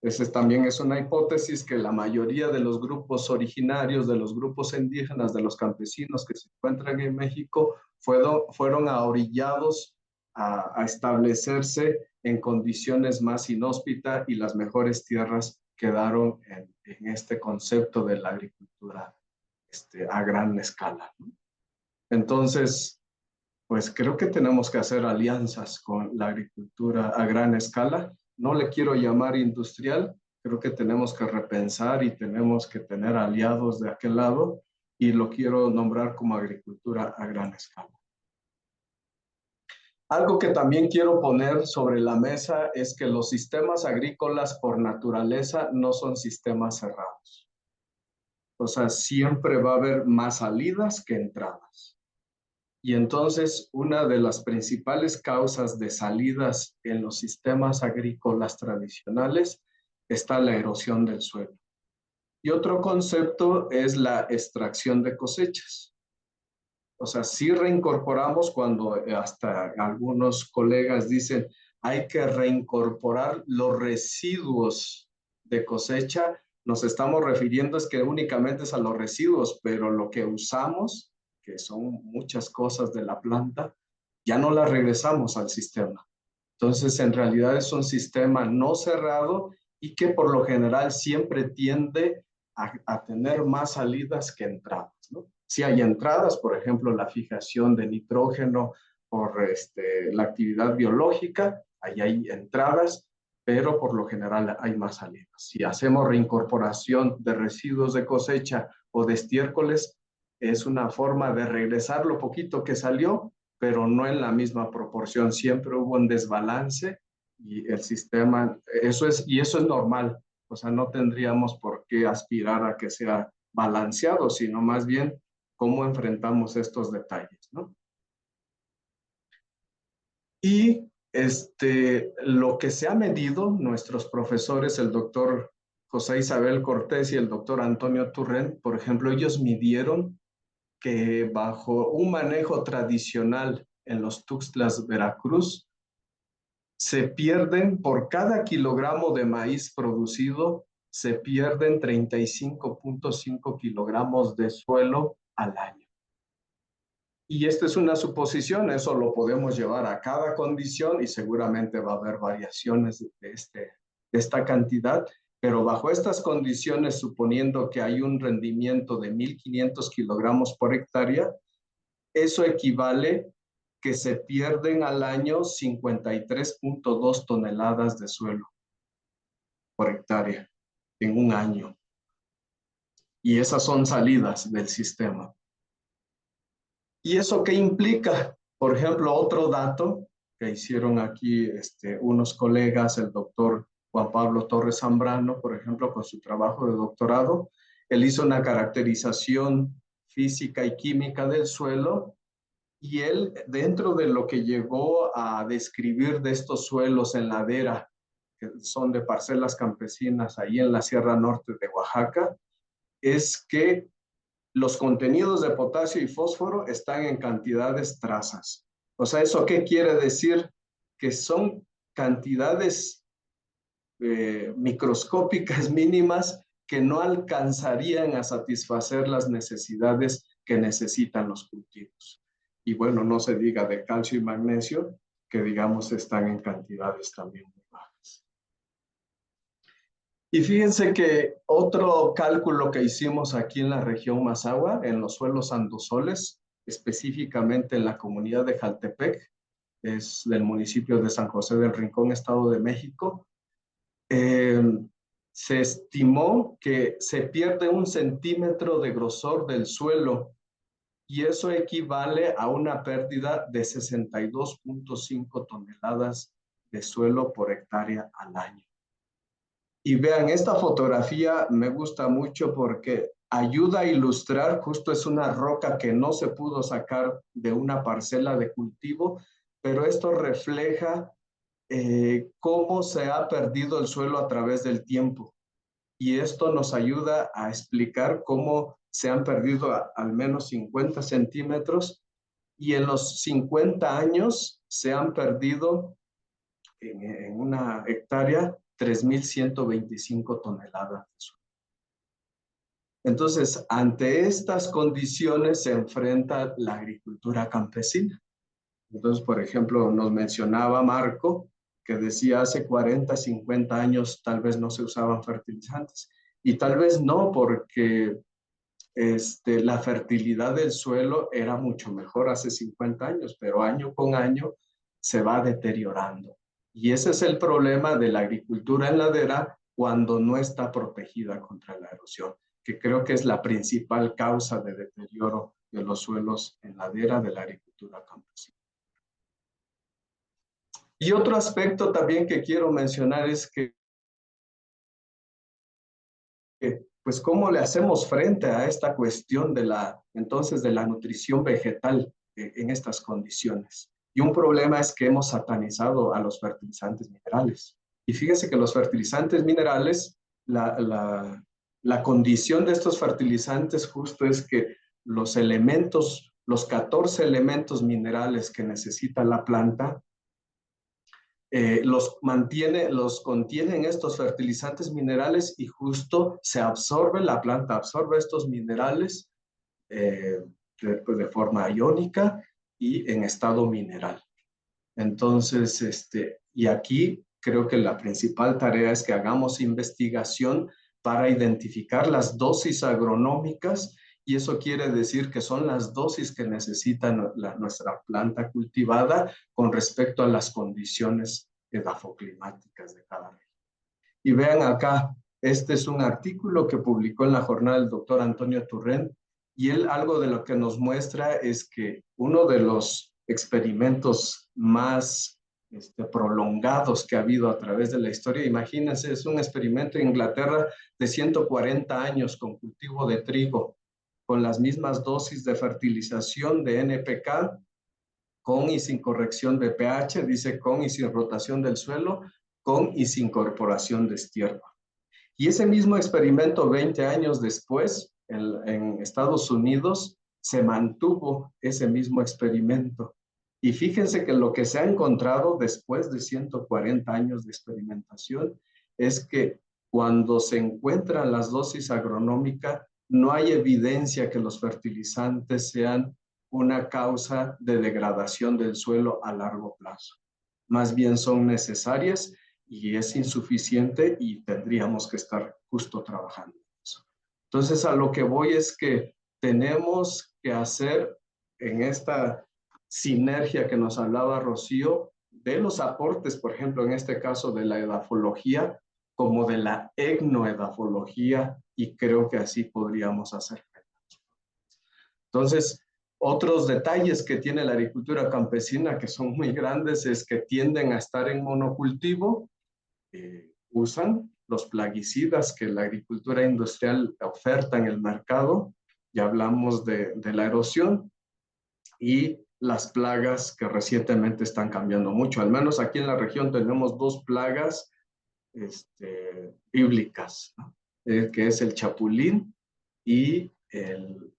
Esa también es una hipótesis que la mayoría de los grupos originarios, de los grupos indígenas, de los campesinos que se encuentran en México, fueron ahorillados a establecerse en condiciones más inhóspitas y las mejores tierras quedaron en este concepto de la agricultura a gran escala, ¿no? Entonces, pues creo que tenemos que hacer alianzas con la agricultura a gran escala. No le quiero llamar industrial, creo que tenemos que repensar y tenemos que tener aliados de aquel lado y lo quiero nombrar como agricultura a gran escala. Algo que también quiero poner sobre la mesa es que los sistemas agrícolas por naturaleza no son sistemas cerrados. O sea, siempre va a haber más salidas que entradas. Y entonces, una de las principales causas de salidas en los sistemas agrícolas tradicionales está la erosión del suelo. Y otro concepto es la extracción de cosechas. O sea, sí reincorporamos cuando hasta algunos colegas dicen hay que reincorporar los residuos de cosecha. Nos estamos refiriendo es que únicamente es a los residuos, pero lo que usamos, que son muchas cosas de la planta, ya no las regresamos al sistema. Entonces, en realidad es un sistema no cerrado y que por lo general siempre tiende a tener más salidas que entradas, ¿no? Si hay entradas, por ejemplo, la fijación de nitrógeno por la actividad biológica, ahí hay entradas, pero por lo general hay más salidas. Si hacemos reincorporación de residuos de cosecha o de estiércoles, es una forma de regresar lo poquito que salió, pero no en la misma proporción. Siempre hubo un desbalance y el sistema, eso es normal. O sea, no tendríamos por qué aspirar a que sea balanceado, sino más bien cómo enfrentamos estos detalles, ¿no? Y lo que se ha medido, nuestros profesores, el doctor José Isabel Cortés y el doctor Antonio Turrent, por ejemplo, ellos midieron que bajo un manejo tradicional en los Tuxtlas, Veracruz, se pierden por cada kilogramo de maíz producido, se pierden 35.5 kilogramos de suelo al año. Y esta es una suposición, eso lo podemos llevar a cada condición y seguramente va a haber variaciones de esta cantidad, pero bajo estas condiciones, suponiendo que hay un rendimiento de 1.500 kilogramos por hectárea, eso equivale que se pierden al año 53.2 toneladas de suelo por hectárea en un año. Y esas son salidas del sistema. ¿Y eso qué implica? Por ejemplo, otro dato que hicieron aquí unos colegas, el doctor Juan Pablo Torres Zambrano, por ejemplo, con su trabajo de doctorado, él hizo una caracterización física y química del suelo y él, dentro de lo que llegó a describir de estos suelos en ladera, que son de parcelas campesinas ahí en la Sierra Norte de Oaxaca, es que los contenidos de potasio y fósforo están en cantidades trazas. O sea, ¿eso qué quiere decir? Que son cantidades microscópicas mínimas que no alcanzarían a satisfacer las necesidades que necesitan los cultivos. Y bueno, no se diga de calcio y magnesio, que digamos están en cantidades también muy bajas. Y fíjense que otro cálculo que hicimos aquí en la región Mazahua, en los suelos andosoles, específicamente en la comunidad de Jaltepec, es del municipio de San José del Rincón, Estado de México, se estimó que se pierde 1 centímetro de grosor del suelo y eso equivale a una pérdida de 62.5 toneladas de suelo por hectárea al año. Y vean, esta fotografía me gusta mucho porque ayuda a ilustrar, justo es una roca que no se pudo sacar de una parcela de cultivo, pero esto refleja cómo se ha perdido el suelo a través del tiempo. Y esto nos ayuda a explicar cómo se han perdido al menos 50 centímetros y en los 50 años se han perdido en una hectárea 3.125 toneladas de suelo. Entonces, ante estas condiciones se enfrenta la agricultura campesina. Entonces, por ejemplo, nos mencionaba Marco que decía hace 40, 50 años tal vez no se usaban fertilizantes. Y tal vez no, porque la fertilidad del suelo era mucho mejor hace 50 años, pero año con año se va deteriorando. Y ese es el problema de la agricultura en ladera cuando no está protegida contra la erosión, que creo que es la principal causa de deterioro de los suelos en ladera de la agricultura campesina. Y otro aspecto también que quiero mencionar es que pues cómo le hacemos frente a esta cuestión de la nutrición vegetal en estas condiciones. Y un problema es que hemos satanizado a los fertilizantes minerales. Y fíjese que los fertilizantes minerales, la condición de estos fertilizantes justo es que los elementos, los 14 elementos minerales que necesita la planta, los contienen estos fertilizantes minerales y justo la planta absorbe estos minerales de forma iónica y en estado mineral. Entonces, y aquí creo que la principal tarea es que hagamos investigación para identificar las dosis agronómicas y eso quiere decir que son las dosis que necesita nuestra planta cultivada con respecto a las condiciones edafoclimáticas de cada región. Y vean acá, este es un artículo que publicó en la jornada el doctor Antonio Turrent y él algo de lo que nos muestra es que uno de los experimentos más prolongados que ha habido a través de la historia, imagínense, es un experimento en Inglaterra de 140 años con cultivo de trigo, con las mismas dosis de fertilización de NPK, con y sin corrección de pH, dice con y sin rotación del suelo, con y sin incorporación de estiércol. Y ese mismo experimento 20 años después, en Estados Unidos, se mantuvo ese mismo experimento. Y fíjense que lo que se ha encontrado después de 140 años de experimentación es que cuando se encuentran las dosis agronómicas, no hay evidencia que los fertilizantes sean una causa de degradación del suelo a largo plazo. Más bien son necesarias y es insuficiente y tendríamos que estar justo trabajando en eso. Entonces, a lo que voy es que tenemos que hacer en esta sinergia que nos hablaba Rocío, de los aportes, por ejemplo, en este caso de la edafología, como de la etnoedafología, y creo que así podríamos hacer. Entonces, otros detalles que tiene la agricultura campesina que son muy grandes es que tienden a estar en monocultivo, usan los plaguicidas que la agricultura industrial oferta en el mercado, ya hablamos de la erosión, y las plagas que recientemente están cambiando mucho. Al menos aquí en la región tenemos dos plagas bíblicas, ¿no? Que es el chapulín y el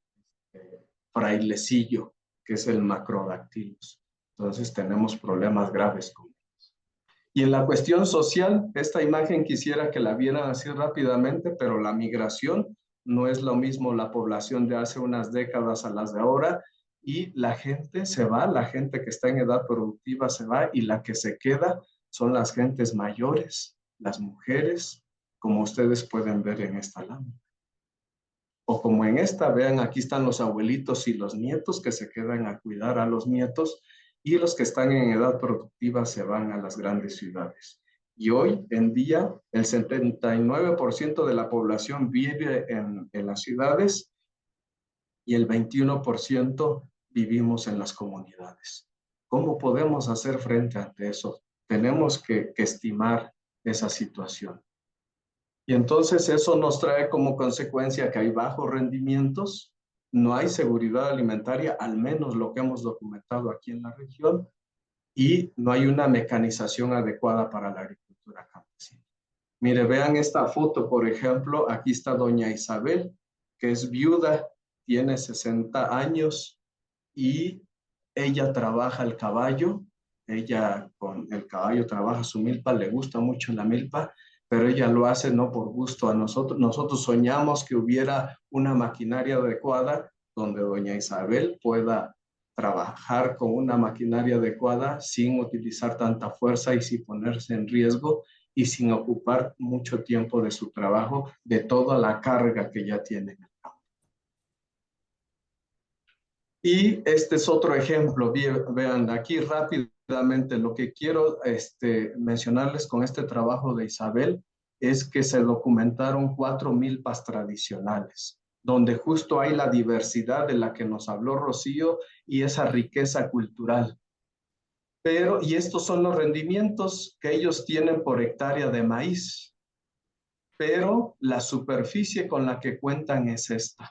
frailecillo, que es el macrodactylus. Entonces tenemos problemas graves con ellos. Y en la cuestión social, esta imagen quisiera que la vieran así rápidamente, pero la migración no es lo mismo la población de hace unas décadas a las de ahora, y la gente se va, la gente que está en edad productiva se va, y la que se queda son las gentes mayores, las mujeres, como ustedes pueden ver en esta lámina. O como en esta, vean, aquí están los abuelitos y los nietos que se quedan a cuidar a los nietos, y los que están en edad productiva se van a las grandes ciudades. Y hoy en día el 79% de la población vive en las ciudades y el 21% vivimos en las comunidades. ¿Cómo podemos hacer frente ante eso? Tenemos que estimar esa situación. Y entonces eso nos trae como consecuencia que hay bajos rendimientos, no hay seguridad alimentaria, al menos lo que hemos documentado aquí en la región, y no hay una mecanización adecuada para la agricultura campesina. Mire, vean esta foto, por ejemplo, aquí está doña Isabel, que es viuda, tiene 60 años y ella trabaja el caballo, ella con el caballo trabaja su milpa, le gusta mucho la milpa, pero ella lo hace no por gusto a nosotros. Nosotros soñamos que hubiera una maquinaria adecuada donde doña Isabel pueda trabajar con una maquinaria adecuada sin utilizar tanta fuerza y sin ponerse en riesgo y sin ocupar mucho tiempo de su trabajo, de toda la carga que ya tiene en el campo. Y este es otro ejemplo. Vean, aquí rápidamente lo que quiero mencionarles con este trabajo de Isabel es que se documentaron 4 milpas tradicionales, donde justo hay la diversidad de la que nos habló Rocío y esa riqueza cultural. Y estos son los rendimientos que ellos tienen por hectárea de maíz, pero la superficie con la que cuentan es esta.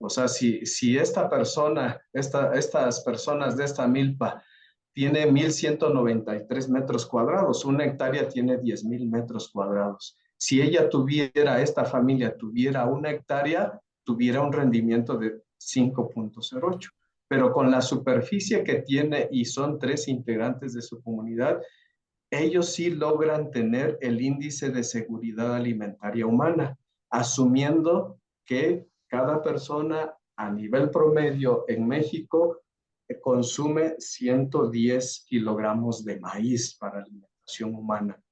O sea, si esta persona, estas personas de esta milpa tiene 1,193 metros cuadrados, una hectárea tiene 10,000 metros cuadrados. Si ella tuviera, esta familia tuviera una hectárea, tuviera un rendimiento de 5.08. Pero con la superficie que tiene y son 3 integrantes de su comunidad, ellos sí logran tener el índice de seguridad alimentaria humana, asumiendo que cada persona a nivel promedio en México consume 110 kilogramos de maíz para alimentación humana.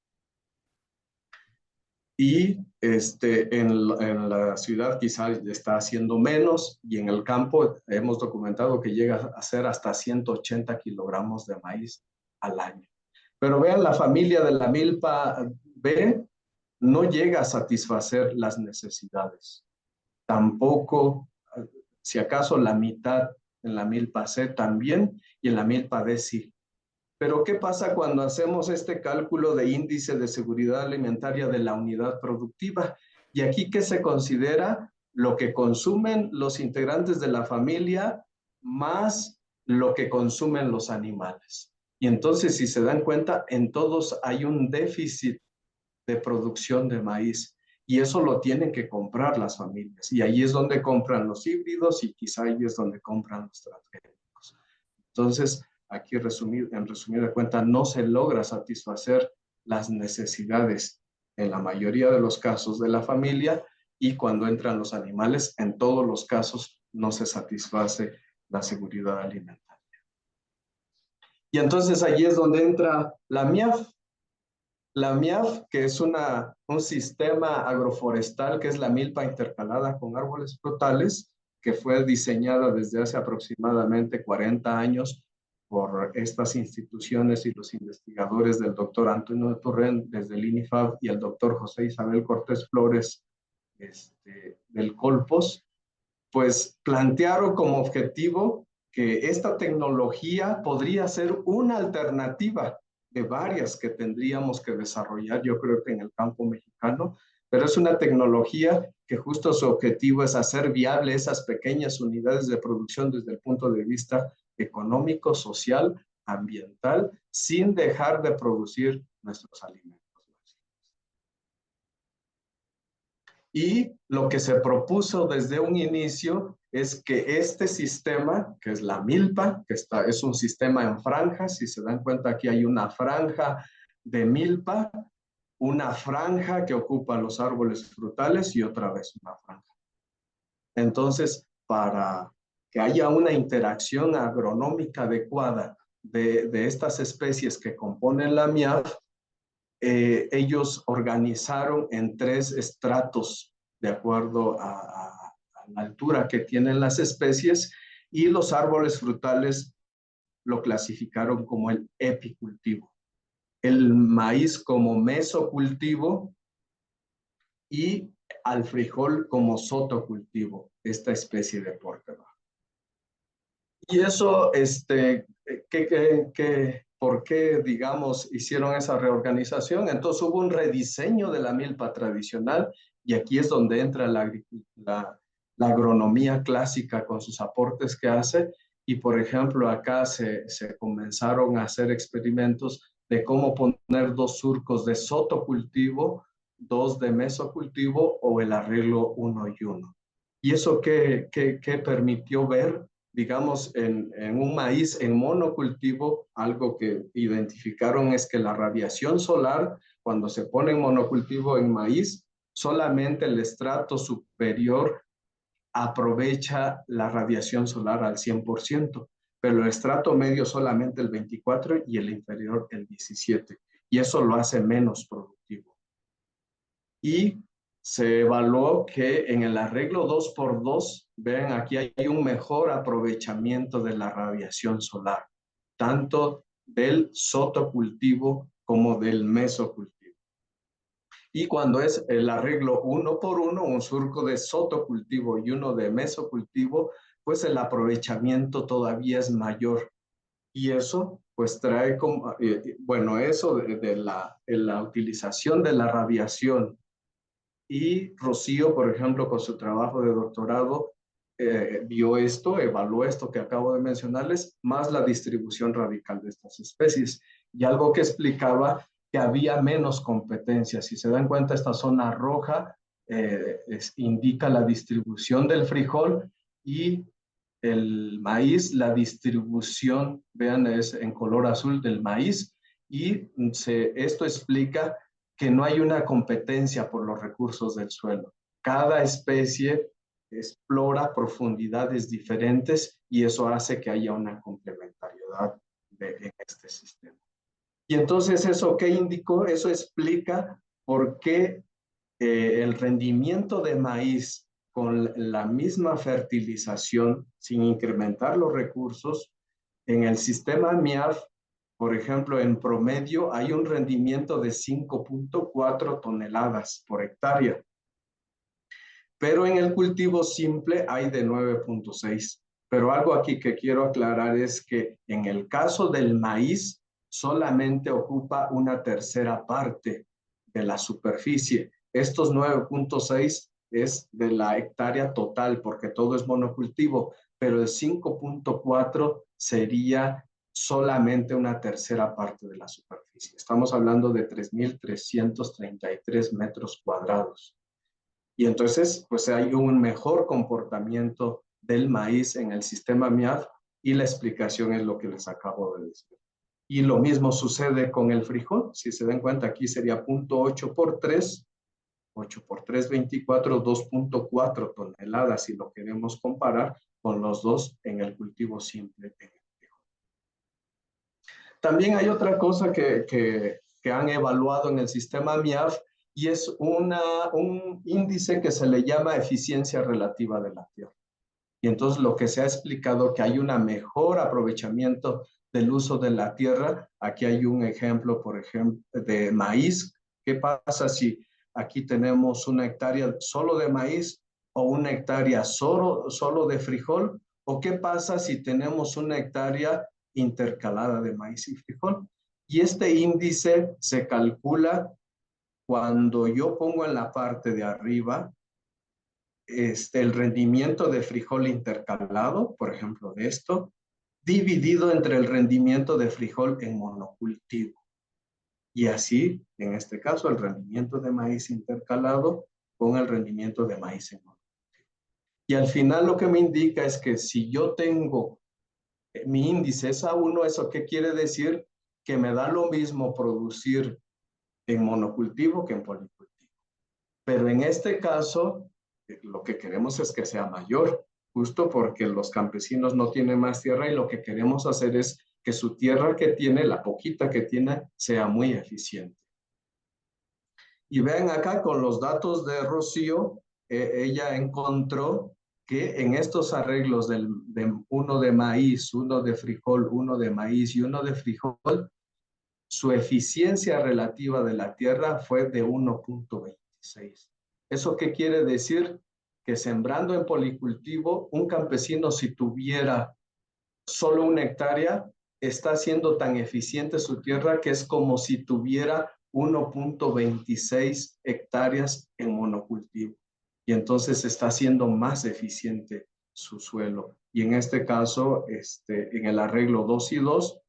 Y en la ciudad quizás está haciendo menos, y en el campo hemos documentado que llega a ser hasta 180 kilogramos de maíz al año. Pero vean, la familia de la milpa B no llega a satisfacer las necesidades. Tampoco, si acaso, la mitad en la milpa C también, y en la milpa D sí. Pero ¿qué pasa cuando hacemos este cálculo de índice de seguridad alimentaria de la unidad productiva? Y aquí, ¿qué se considera? Lo que consumen los integrantes de la familia más lo que consumen los animales. Y entonces, si se dan cuenta, en todos hay un déficit de producción de maíz. Y eso lo tienen que comprar las familias. Y ahí es donde compran los híbridos, y quizá ahí es donde compran los transgénicos. Entonces, aquí en resumida cuenta, no se logra satisfacer las necesidades en la mayoría de los casos de la familia, y cuando entran los animales, en todos los casos no se satisface la seguridad alimentaria. Y entonces allí es donde entra la MIAF. La MIAF, que es un sistema agroforestal, que es la milpa intercalada con árboles frutales, que fue diseñada desde hace aproximadamente 40 años por estas instituciones y los investigadores del doctor Antonio Turren desde el INIFAB y el doctor José Isabel Cortés Flores del Colpos, pues plantearon como objetivo que esta tecnología podría ser una alternativa de varias que tendríamos que desarrollar, yo creo que en el campo mexicano, pero es una tecnología que justo su objetivo es hacer viable esas pequeñas unidades de producción desde el punto de vista económico, social, ambiental, sin dejar de producir nuestros alimentos. Y lo que se propuso desde un inicio es que este sistema, que es la milpa, que es un sistema en franjas, si se dan cuenta aquí hay una franja de milpa, una franja que ocupa los árboles frutales y otra vez una franja. Entonces, para que haya una interacción agronómica adecuada de estas especies que componen la MIAF, ellos organizaron en 3 estratos de acuerdo a la altura que tienen las especies, y los árboles frutales lo clasificaron como el epicultivo, el maíz como mesocultivo y al frijol como sotocultivo, esta especie de porquería. Y eso, ¿por qué, digamos, hicieron esa reorganización? Entonces hubo un rediseño de la milpa tradicional, y aquí es donde entra la agronomía clásica con sus aportes que hace. Y, por ejemplo, acá se comenzaron a hacer experimentos de cómo poner 2 surcos de sotocultivo, 2 de mesocultivo, o el arreglo 1 y 1. ¿Y eso qué permitió ver? Digamos, en un maíz en monocultivo, algo que identificaron es que la radiación solar, cuando se pone en monocultivo en maíz, solamente el estrato superior aprovecha la radiación solar al 100%, pero el estrato medio solamente el 24% y el inferior el 17%, y eso lo hace menos productivo. Y se evaluó que en el arreglo 2x2, vean aquí hay un mejor aprovechamiento de la radiación solar, tanto del sotocultivo como del mesocultivo. Y cuando es el arreglo 1x1, un surco de sotocultivo y uno de mesocultivo, pues el aprovechamiento todavía es mayor. Y eso pues trae como, bueno, eso de la utilización de la radiación. Y Rocío, por ejemplo, con su trabajo de doctorado, vio esto, evaluó esto que acabo de mencionarles, más la distribución radical de estas especies. Y algo que explicaba que había menos competencia. Si se dan cuenta, esta zona roja indica la distribución del frijol, y el maíz, la distribución, vean, es en color azul del maíz, y esto explica que no hay una competencia por los recursos del suelo. Cada especie explora profundidades diferentes, y eso hace que haya una complementariedad en este sistema. Y entonces, ¿eso qué indicó? Eso explica por qué el rendimiento de maíz con la misma fertilización, sin incrementar los recursos, en el sistema MIAF, por ejemplo, en promedio hay un rendimiento de 5.4 toneladas por hectárea, pero en el cultivo simple hay de 9.6. Pero algo aquí que quiero aclarar es que en el caso del maíz solamente ocupa una tercera parte de la superficie. Estos 9.6 es de la hectárea total, porque todo es monocultivo, pero el 5.4 sería solamente una tercera parte de la superficie. Estamos hablando de 3.333 metros cuadrados. Y entonces, pues hay un mejor comportamiento del maíz en el sistema MIAF, y la explicación es lo que les acabo de decir. Y lo mismo sucede con el frijol. Si se dan cuenta, aquí sería 0.8 por 3, 8 por 3, 24, 2.4 toneladas, si lo queremos comparar con los dos en el cultivo simple. También hay otra cosa que han evaluado en el sistema MIAF, y es un índice que se le llama eficiencia relativa de la tierra. Y entonces lo que se ha explicado que hay un mejor aprovechamiento del uso de la tierra. Aquí hay un ejemplo, por ejemplo, de maíz. ¿Qué pasa si aquí tenemos una hectárea solo de maíz o una hectárea solo de frijol? ¿O qué pasa si tenemos una hectárea intercalada de maíz y frijol? Y este índice se calcula cuando yo pongo en la parte de arriba el rendimiento de frijol intercalado, por ejemplo, de esto, dividido entre el rendimiento de frijol en monocultivo. Y así, en este caso, el rendimiento de maíz intercalado con el rendimiento de maíz en monocultivo. Y al final lo que me indica es que si yo tengo mi índice es A1, ¿eso qué quiere decir? Que me da lo mismo producir en monocultivo que en policultivo. Pero en este caso, lo que queremos es que sea mayor, justo porque los campesinos no tienen más tierra y lo que queremos hacer es que su tierra que tiene, la poquita que tiene, sea muy eficiente. Y vean acá con los datos de Rocío, ella encontró que en estos arreglos de uno de maíz, uno de frijol, uno de maíz y uno de frijol, su eficiencia relativa de la tierra fue de 1.26. ¿Eso qué quiere decir? Que sembrando en policultivo, un campesino si tuviera solo una hectárea, está siendo tan eficiente su tierra que es como si tuviera 1.26 hectáreas en monocultivo. Y entonces está siendo más eficiente su suelo. Y en este caso, en el arreglo 2 y 2,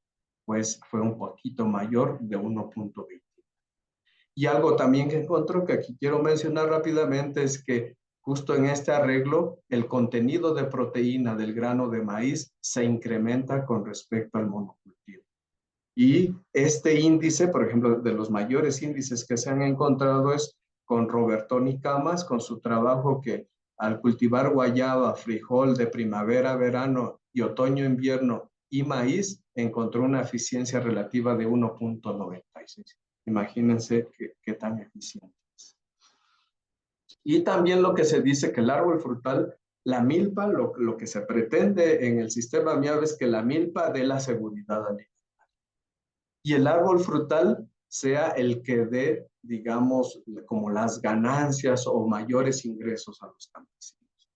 pues fue un poquito mayor de 1.20. Y algo también que encontró que aquí quiero mencionar rápidamente es que justo en este arreglo el contenido de proteína del grano de maíz se incrementa con respecto al monocultivo. Y este índice, por ejemplo, de los mayores índices que se han encontrado es con Robertoni Camas, con su trabajo que al cultivar guayaba, frijol de primavera, verano y otoño-invierno y maíz, encontró una eficiencia relativa de 1.96. Imagínense qué tan eficiente es. Y también lo que se dice que el árbol frutal, la milpa, lo que se pretende en el sistema MIAB es que la milpa dé la seguridad alimentaria. Y el árbol frutal sea el que dé, digamos, como las ganancias o mayores ingresos a los campesinos.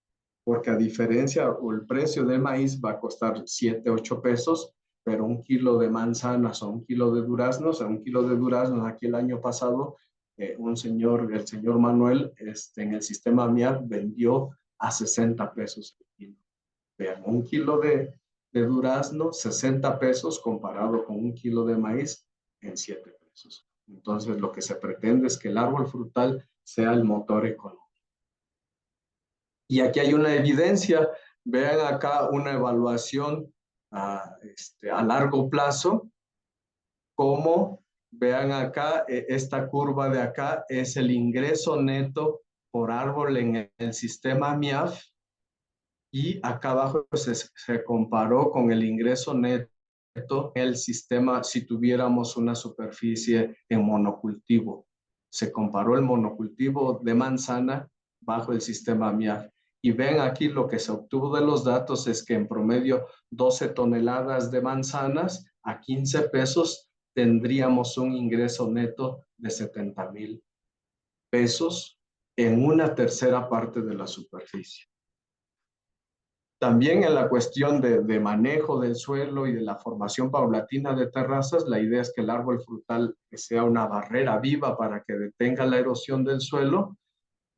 Porque a diferencia, o el precio del maíz va a costar 7, 8 pesos, pero un kilo de manzanas o un kilo de duraznos, aquí el año pasado, el señor Manuel, en el sistema MIAB vendió a 60 pesos el kilo. Vean, un kilo de durazno, 60 pesos comparado con un kilo de maíz en 7 pesos. Entonces, lo que se pretende es que el árbol frutal sea el motor económico. Y aquí hay una evidencia, vean acá una evaluación a largo plazo, como vean acá, esta curva de acá es el ingreso neto por árbol en el sistema MIAF, y acá abajo se comparó con el ingreso neto en el sistema si tuviéramos una superficie en monocultivo. Se comparó el monocultivo de manzana bajo el sistema MIAF. Y ven aquí lo que se obtuvo de los datos es que en promedio 12 toneladas de manzanas a 15 pesos tendríamos un ingreso neto de 70,000 pesos en una tercera parte de la superficie. También en la cuestión de manejo del suelo y de la formación paulatina de terrazas, la idea es que el árbol frutal sea una barrera viva para que detenga la erosión del suelo,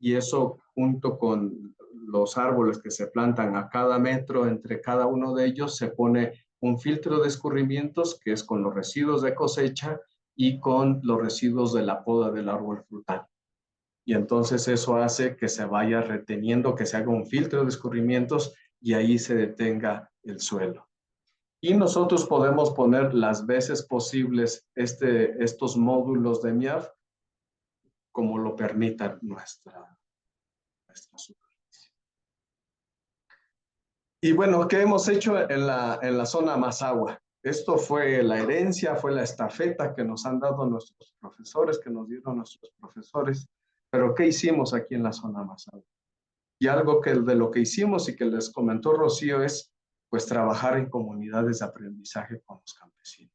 y eso junto con los árboles que se plantan a cada metro entre cada uno de ellos, se pone un filtro de escurrimientos que es con los residuos de cosecha y con los residuos de la poda del árbol frutal. Y entonces eso hace que se vaya reteniendo, que se haga un filtro de escurrimientos y ahí se detenga el suelo. Y nosotros podemos poner las veces posibles estos módulos de MIAF como lo permita nuestra superficie. Y bueno, ¿qué hemos hecho en la zona Mazahua? Esto fue la herencia, fue la estafeta que nos han dado nuestros profesores, que nos dieron nuestros profesores. Pero ¿qué hicimos aquí en la zona Mazahua? Y algo que de lo que hicimos y que les comentó Rocío es pues trabajar en comunidades de aprendizaje con los campesinos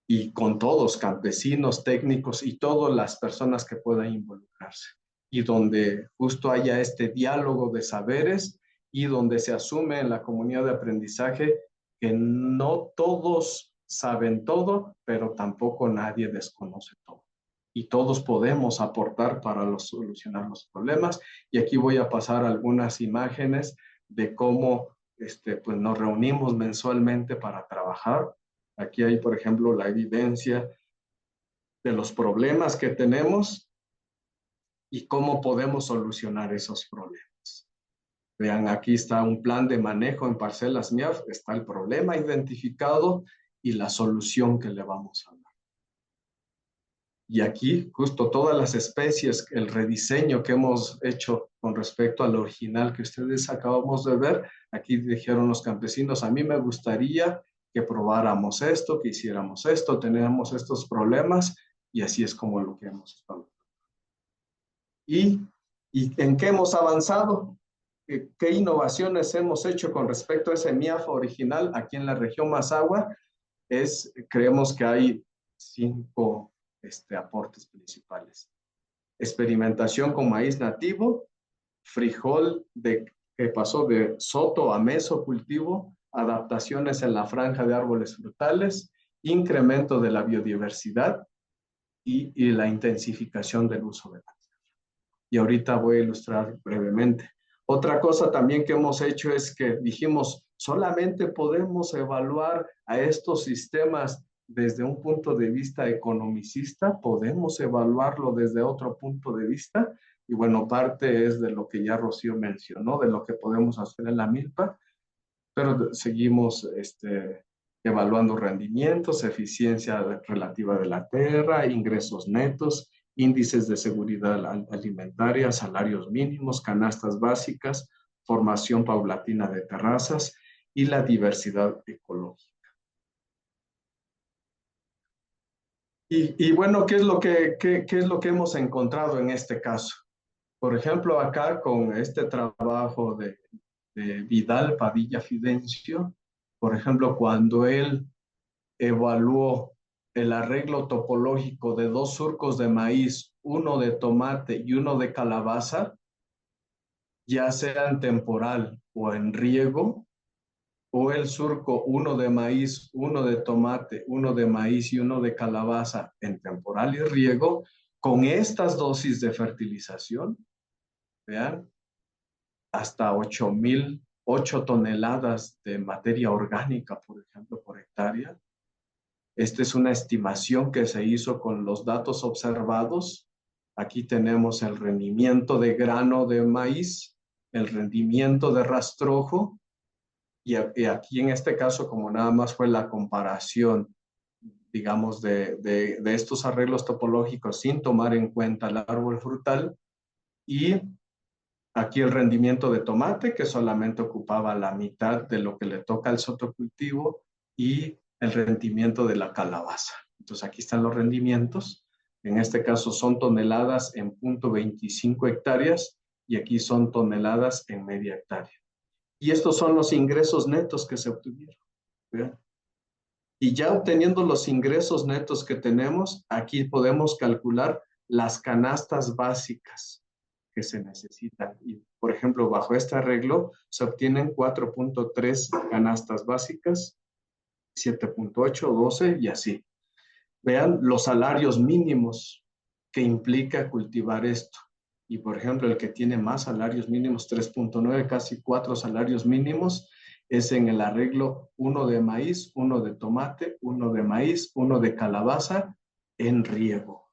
y con todos, campesinos, técnicos y todas las personas que puedan involucrarse. Y donde justo haya este diálogo de saberes y donde se asume en la comunidad de aprendizaje que no todos saben todo, pero tampoco nadie desconoce todo. Y todos podemos aportar para solucionar los problemas. Y aquí voy a pasar algunas imágenes de cómo pues nos reunimos mensualmente para trabajar. Aquí hay, por ejemplo, la evidencia de los problemas que tenemos y cómo podemos solucionar esos problemas. Vean, aquí está un plan de manejo en parcelas MIAF, está el problema identificado y la solución que le vamos a dar. Y aquí justo todas las especies, el rediseño que hemos hecho con respecto al original que ustedes acabamos de ver, aquí dijeron los campesinos, a mí me gustaría que probáramos esto, que hiciéramos esto, tenemos estos problemas y así es como lo que hemos estado. ¿Y en qué hemos avanzado? ¿Qué innovaciones hemos hecho con respecto a ese MIAF original aquí en la región Mazahua? Creemos que hay 5 aportes principales. Experimentación con maíz nativo, frijol que pasó de soto a mesocultivo, adaptaciones en la franja de árboles frutales, incremento de la biodiversidad y la intensificación del uso de la tierra. Y ahorita voy a ilustrar brevemente. Otra cosa también que hemos hecho es que dijimos, solamente podemos evaluar a estos sistemas desde un punto de vista economicista, podemos evaluarlo desde otro punto de vista. Y bueno, parte es de lo que ya Rocío mencionó, de lo que podemos hacer en la milpa, pero seguimos evaluando rendimientos, eficiencia relativa de la tierra, ingresos netos, índices de seguridad alimentaria, salarios mínimos, canastas básicas, formación paulatina de terrazas y la diversidad ecológica. Y bueno, ¿qué es lo que hemos encontrado en este caso? Por ejemplo, acá con este trabajo de Vidal Padilla Fidencio, por ejemplo, cuando él evaluó el arreglo topológico de 2 surcos de maíz, uno de tomate y uno de calabaza, ya sea en temporal o en riego, o el surco, uno de maíz, uno de tomate, uno de maíz y uno de calabaza en temporal y riego, con estas dosis de fertilización, vean, hasta 8 toneladas de materia orgánica, por ejemplo, por hectárea. Esta es una estimación que se hizo con los datos observados. Aquí tenemos el rendimiento de grano de maíz, el rendimiento de rastrojo, y aquí en este caso, como nada más fue la comparación, digamos, de estos arreglos topológicos sin tomar en cuenta el árbol frutal, y aquí el rendimiento de tomate, que solamente ocupaba la mitad de lo que le toca al sotocultivo, y el rendimiento de la calabaza. Entonces aquí están los rendimientos. En este caso son toneladas en 0.25 hectáreas y aquí son toneladas en media hectárea. Y estos son los ingresos netos que se obtuvieron. ¿Vean? Y ya obteniendo los ingresos netos que tenemos, aquí podemos calcular las canastas básicas que se necesitan. Y, por ejemplo, bajo este arreglo se obtienen 4.3 canastas básicas, 7.8, 12 y así. Vean los salarios mínimos que implica cultivar esto. Y, por ejemplo, el que tiene más salarios mínimos, 3.9, casi 4 salarios mínimos, es en el arreglo 1 de maíz, 1 de tomate, 1 de maíz, 1 de calabaza en riego.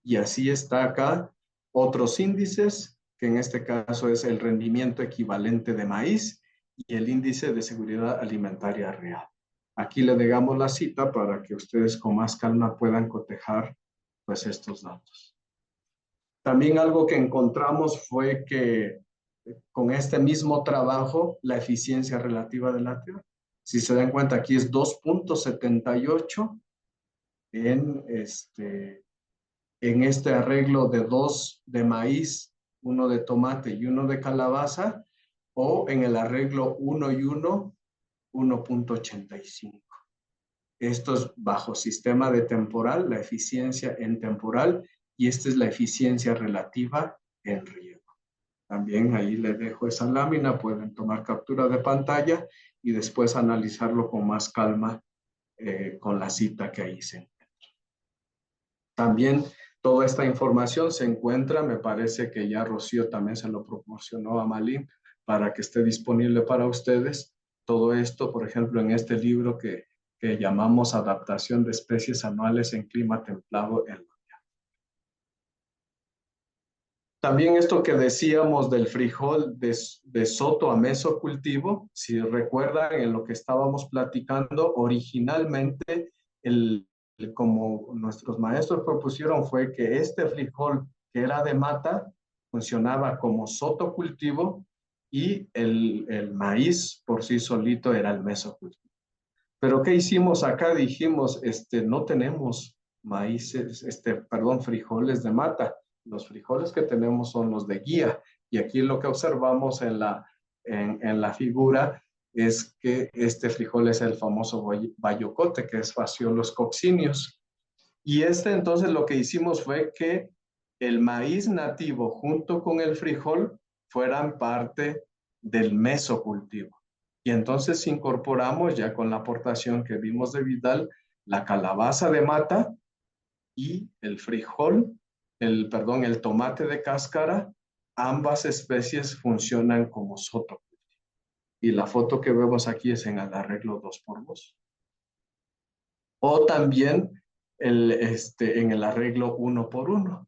Y así está acá otros índices, que en este caso es el rendimiento equivalente de maíz y el índice de seguridad alimentaria real. Aquí le dejamos la cita para que ustedes con más calma puedan cotejar pues estos datos. También algo que encontramos fue que con este mismo trabajo, la eficiencia relativa de la tierra, si se dan cuenta, aquí es 2.78 en este arreglo de 2 de maíz uno de tomate y uno de calabaza, o en el arreglo 1 y 1, 1.85. Esto es bajo sistema de temporal, la eficiencia en temporal, y esta es la eficiencia relativa en riego. También ahí les dejo esa lámina, pueden tomar captura de pantalla y después analizarlo con más calma con la cita que ahí se encuentra. También toda esta información se encuentra, me parece que ya Rocío también se lo proporcionó a Malin para que esté disponible para ustedes. Todo esto, por ejemplo, en este libro que llamamos Adaptación de especies anuales en clima templado en la. También esto que decíamos del frijol de soto a mesocultivo, si recuerdan en lo que estábamos platicando, originalmente, como nuestros maestros propusieron, fue que este frijol que era de mata funcionaba como sotocultivo y el maíz por sí solito era el mesocultivo. Pero ¿qué hicimos acá? Dijimos, no tenemos maíces, frijoles de mata. Los frijoles que tenemos son los de guía. Y aquí lo que observamos en la figura es que este frijol es el famoso bayocote, que es Phaseolus coccineus. Y entonces lo que hicimos fue que el maíz nativo junto con el frijol fueran parte del mesocultivo. Y entonces incorporamos, ya con la aportación que vimos de Vidal, la calabaza de mata y el frijol, el tomate de cáscara. Ambas especies funcionan como sotocultivo. Y la foto que vemos aquí es en el arreglo 2x2. O también en el arreglo 1x1.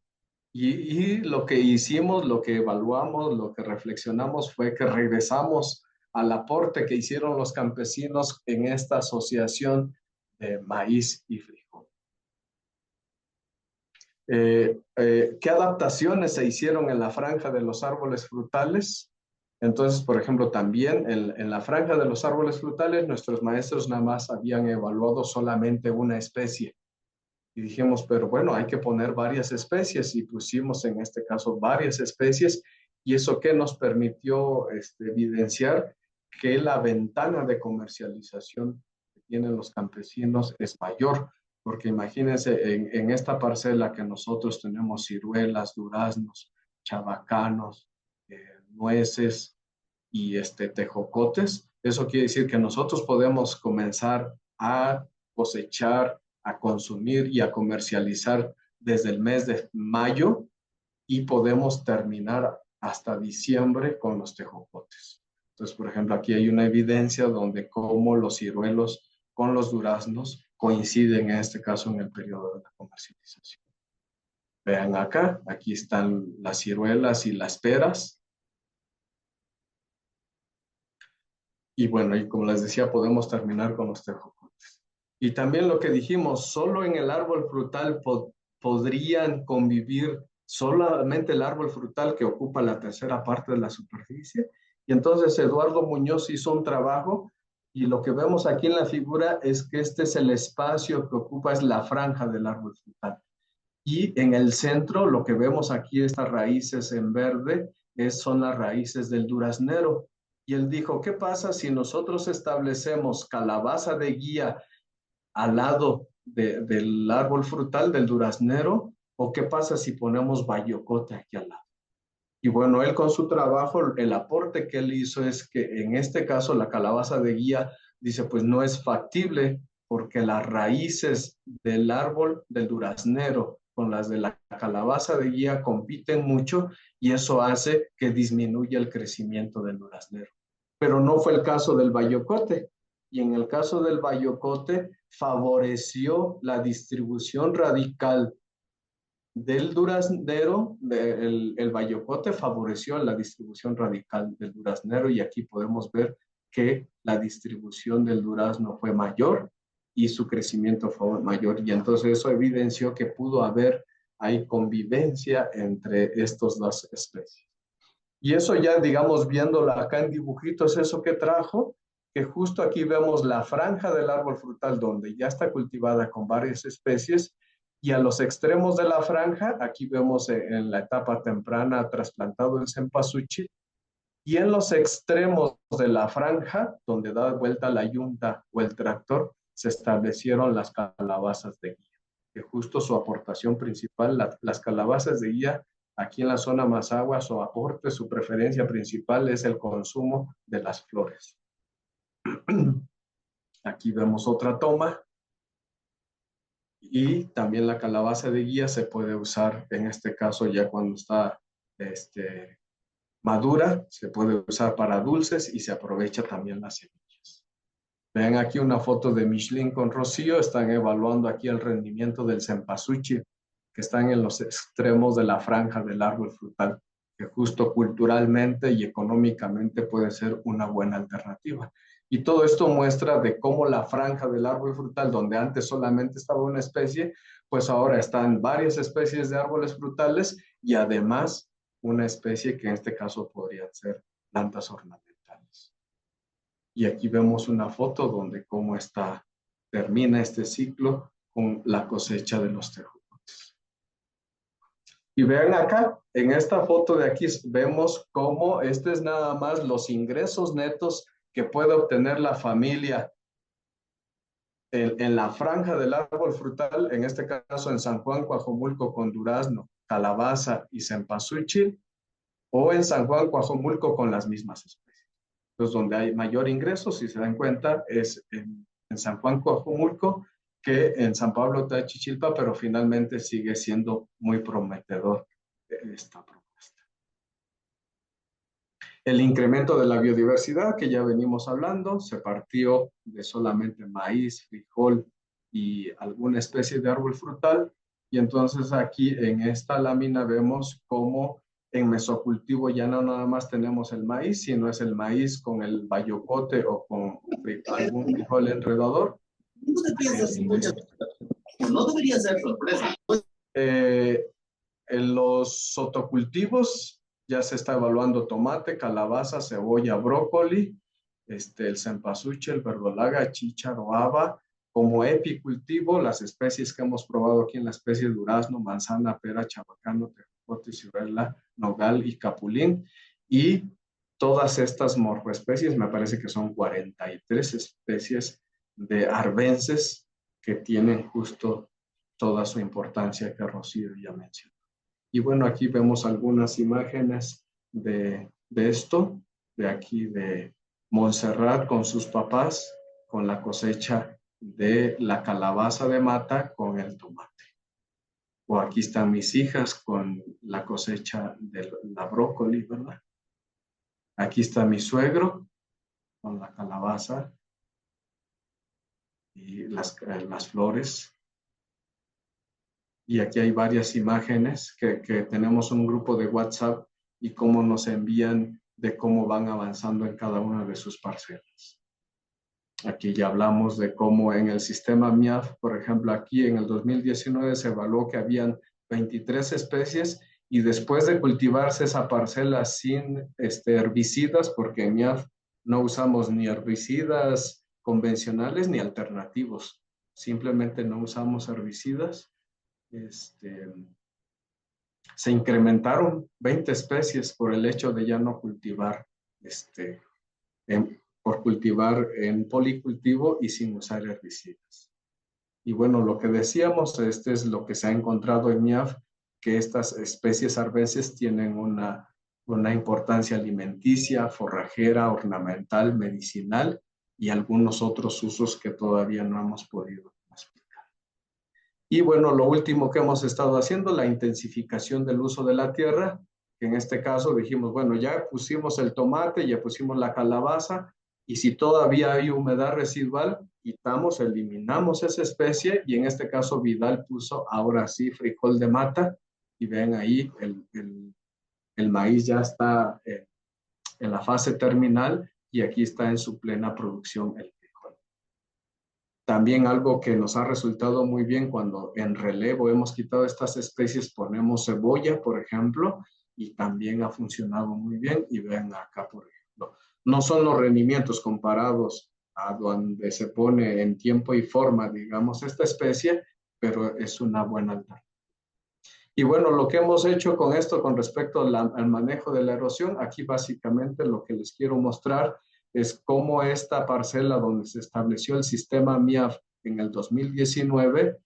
Y lo que hicimos, lo que evaluamos, lo que reflexionamos fue que regresamos al aporte que hicieron los campesinos en esta asociación de maíz y frijol. ¿Qué adaptaciones se hicieron en la franja de los árboles frutales? Entonces, por ejemplo, también en la franja de los árboles frutales, nuestros maestros nada más habían evaluado solamente una especie. Y dijimos, pero bueno, hay que poner varias especies, y pusimos en este caso varias especies, y eso que nos permitió evidenciar que la ventana de comercialización que tienen los campesinos es mayor, porque imagínense, en esta parcela que nosotros tenemos ciruelas, duraznos, chabacanos, nueces y tejocotes, eso quiere decir que nosotros podemos comenzar a cosechar, a consumir y a comercializar desde el mes de mayo, y podemos terminar hasta diciembre con los tejocotes. Entonces, por ejemplo, aquí hay una evidencia donde cómo los ciruelos con los duraznos coinciden en este caso en el periodo de la comercialización. Vean acá, aquí están las ciruelas y las peras. Y bueno, y como les decía, podemos terminar con los tejocotes. Y también lo que dijimos, solo en el árbol frutal podrían convivir solamente el árbol frutal, que ocupa la tercera parte de la superficie. Y entonces Eduardo Muñoz hizo un trabajo, y lo que vemos aquí en la figura es que este es el espacio que ocupa, es la franja del árbol frutal. Y en el centro, lo que vemos aquí, estas raíces en verde, son las raíces del duraznero. Y él dijo, ¿qué pasa si nosotros establecemos calabaza de guía al lado del árbol frutal del duraznero? ¿O qué pasa si ponemos bayocote aquí al lado? Y bueno, él con su trabajo, el aporte que él hizo es que en este caso la calabaza de guía, dice, pues no es factible, porque las raíces del árbol del duraznero con las de la calabaza de guía compiten mucho, y eso hace que disminuya el crecimiento del duraznero. Pero no fue el caso del bayocote. Y en el caso del bayocote favoreció la distribución radical del duraznero. El bayocote favoreció la distribución radical del duraznero, y aquí podemos ver que la distribución del durazno fue mayor y su crecimiento fue mayor, y entonces eso evidenció que pudo haber ahí convivencia entre estas dos especies. Y eso ya, digamos, viéndolo acá en dibujitos, eso que trajo, que justo aquí vemos la franja del árbol frutal donde ya está cultivada con varias especies, Y a los extremos de la franja, aquí vemos en la etapa temprana trasplantado el cempasúchil, y en los extremos de la franja, donde da vuelta la yunta o el tractor, se establecieron las calabazas de guía, que justo su aportación principal, las calabazas de guía, aquí en la zona Mazahua, su aporte, su preferencia principal es el consumo de las flores. Aquí vemos otra toma. Y también la calabaza de guía se puede usar, en este caso ya cuando está madura, se puede usar para dulces y se aprovecha también las semillas. Vean aquí una foto de Michelin con Rocío, están evaluando aquí el rendimiento del cempasúchil, que están en los extremos de la franja del árbol frutal, que justo culturalmente y económicamente puede ser una buena alternativa. Y todo esto muestra de cómo la franja del árbol frutal, donde antes solamente estaba una especie, pues ahora están varias especies de árboles frutales y además una especie que en este caso podrían ser plantas ornamentales. Y aquí vemos una foto donde cómo termina este ciclo con la cosecha de los tejocotes. Y vean acá, en esta foto de aquí vemos cómo es nada más los ingresos netos que puede obtener la familia en la franja del árbol frutal, en este caso en San Juan, Coajomulco con durazno, calabaza y cempasúchil, o en San Juan, Coajomulco con las mismas especies. Entonces, donde hay mayor ingreso, si se dan cuenta, es en San Juan, Coajomulco, que en San Pablo, Tachichilpa, pero finalmente sigue siendo muy prometedor esta propuesta. El incremento de la biodiversidad, que ya venimos hablando, se partió de solamente maíz, frijol y alguna especie de árbol frutal. Y entonces aquí en esta lámina vemos cómo en mesocultivo ya no nada más tenemos el maíz, sino es el maíz con el bayocote o con algún frijol enredador. No debería ser sorpresa. En los sotocultivos ya se está evaluando tomate, calabaza, cebolla, brócoli, el cempasúchil, el verdolaga, chícharo, haba. Como epicultivo, las especies que hemos probado aquí en la especie durazno, manzana, pera, chabacano, tejocote, ciruela, nogal y capulín. Y todas estas morfoespecies, me parece que son 43 especies de arbences que tienen justo toda su importancia que Rocío ya mencionó. Y bueno, aquí vemos algunas imágenes de esto, de aquí de Montserrat con sus papás, con la cosecha de la calabaza de mata con el tomate. O aquí están mis hijas con la cosecha de la brócoli, ¿verdad? Aquí está mi suegro con la calabaza y las flores. Y aquí hay varias imágenes que tenemos un grupo de WhatsApp y cómo nos envían de cómo van avanzando en cada una de sus parcelas. Aquí ya hablamos de cómo en el sistema MIAF, por ejemplo, aquí en el 2019 se evaluó que habían 23 especies y después de cultivarse esa parcela sin herbicidas, porque en MIAF no usamos ni herbicidas convencionales ni alternativos, simplemente no usamos herbicidas. Se incrementaron 20 especies por el hecho de ya no cultivar, por cultivar en policultivo y sin usar herbicidas. Y bueno, lo que decíamos, es lo que se ha encontrado en MIAF, que estas especies arbences tienen una importancia alimenticia, forrajera, ornamental, medicinal y algunos otros usos que todavía no hemos podido explicar. Y bueno, lo último que hemos estado haciendo, la intensificación del uso de la tierra, que en este caso dijimos, bueno, ya pusimos el tomate, ya pusimos la calabaza, y si todavía hay humedad residual, quitamos, eliminamos esa especie, y en este caso Vidal puso ahora sí frijol de mata, y ven ahí el maíz ya está en la fase terminal, y aquí está en su plena producción el frijol. También algo que nos ha resultado muy bien cuando en relevo hemos quitado estas especies, ponemos cebolla, por ejemplo, y también ha funcionado muy bien. Y vean acá, por ejemplo, no son los rendimientos comparados a donde se pone en tiempo y forma, digamos, esta especie, pero es una buena alternativa. Y bueno, lo que hemos hecho con esto con respecto al manejo de la erosión, aquí básicamente lo que les quiero mostrar es cómo esta parcela donde se estableció el sistema MIAF en el 2019,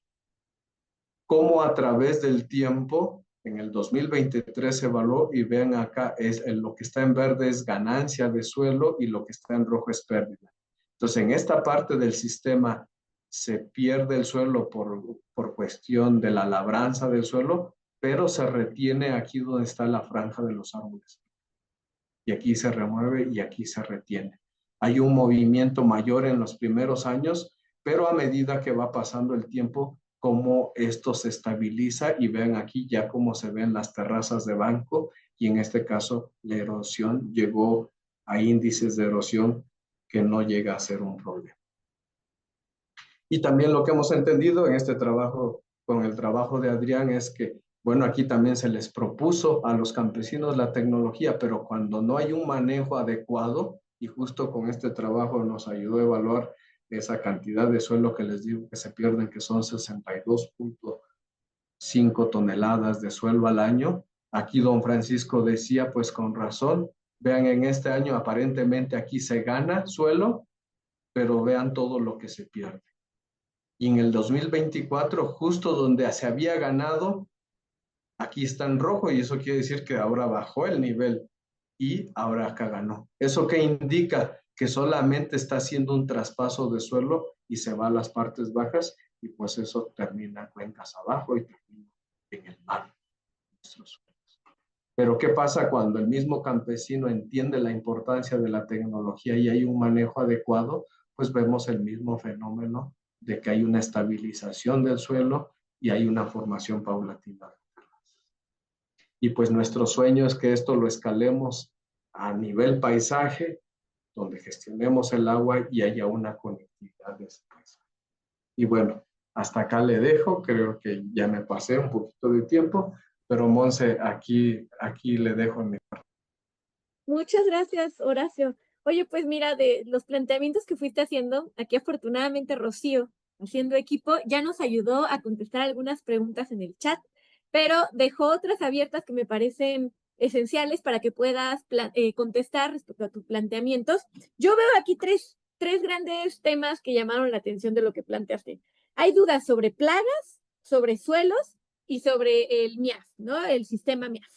cómo a través del tiempo, en el 2023 se evaluó y vean acá, lo que está en verde es ganancia de suelo y lo que está en rojo es pérdida. Entonces, en esta parte del sistema se pierde el suelo por cuestión de la labranza del suelo, pero se retiene aquí donde está la franja de los árboles. Y aquí se remueve y aquí se retiene. Hay un movimiento mayor en los primeros años, pero a medida que va pasando el tiempo, cómo esto se estabiliza y vean aquí ya cómo se ven las terrazas de banco y en este caso la erosión llegó a índices de erosión que no llega a ser un problema. Y también lo que hemos entendido en este trabajo, con el trabajo de Adrián, es que, bueno, aquí también se les propuso a los campesinos la tecnología, pero cuando no hay un manejo adecuado, y justo con este trabajo nos ayudó a evaluar esa cantidad de suelo que les digo que se pierden, que son 62.5 toneladas de suelo al año. Aquí don Francisco decía, pues con razón, vean en este año aparentemente aquí se gana suelo, pero vean todo lo que se pierde. Y en el 2024, justo donde se había ganado, aquí está en rojo y eso quiere decir que ahora bajó el nivel y ahora acá ganó. ¿Eso qué indica? Que solamente está haciendo un traspaso de suelo y se va a las partes bajas y pues eso termina cuencas abajo y termina en el mar. Pero ¿qué pasa cuando el mismo campesino entiende la importancia de la tecnología y hay un manejo adecuado? Pues vemos el mismo fenómeno de que hay una estabilización del suelo y hay una formación paulatina. Y pues nuestro sueño es que esto lo escalemos a nivel paisaje, donde gestionemos el agua y haya una conectividad de ese paisaje. Y bueno, hasta acá le dejo, creo que ya me pasé un poquito de tiempo, pero Monse, aquí le dejo en mi parte. Muchas gracias, Horacio. Oye, pues mira, de los planteamientos que fuiste haciendo, aquí afortunadamente Rocío, haciendo equipo, ya nos ayudó a contestar algunas preguntas en el chat, pero dejó otras abiertas que me parecen esenciales para que puedas contestar respecto a tus planteamientos. Yo veo aquí tres grandes temas que llamaron la atención de lo que planteaste. Hay dudas sobre plagas, sobre suelos y sobre el MIAF, ¿no? El sistema MIAF.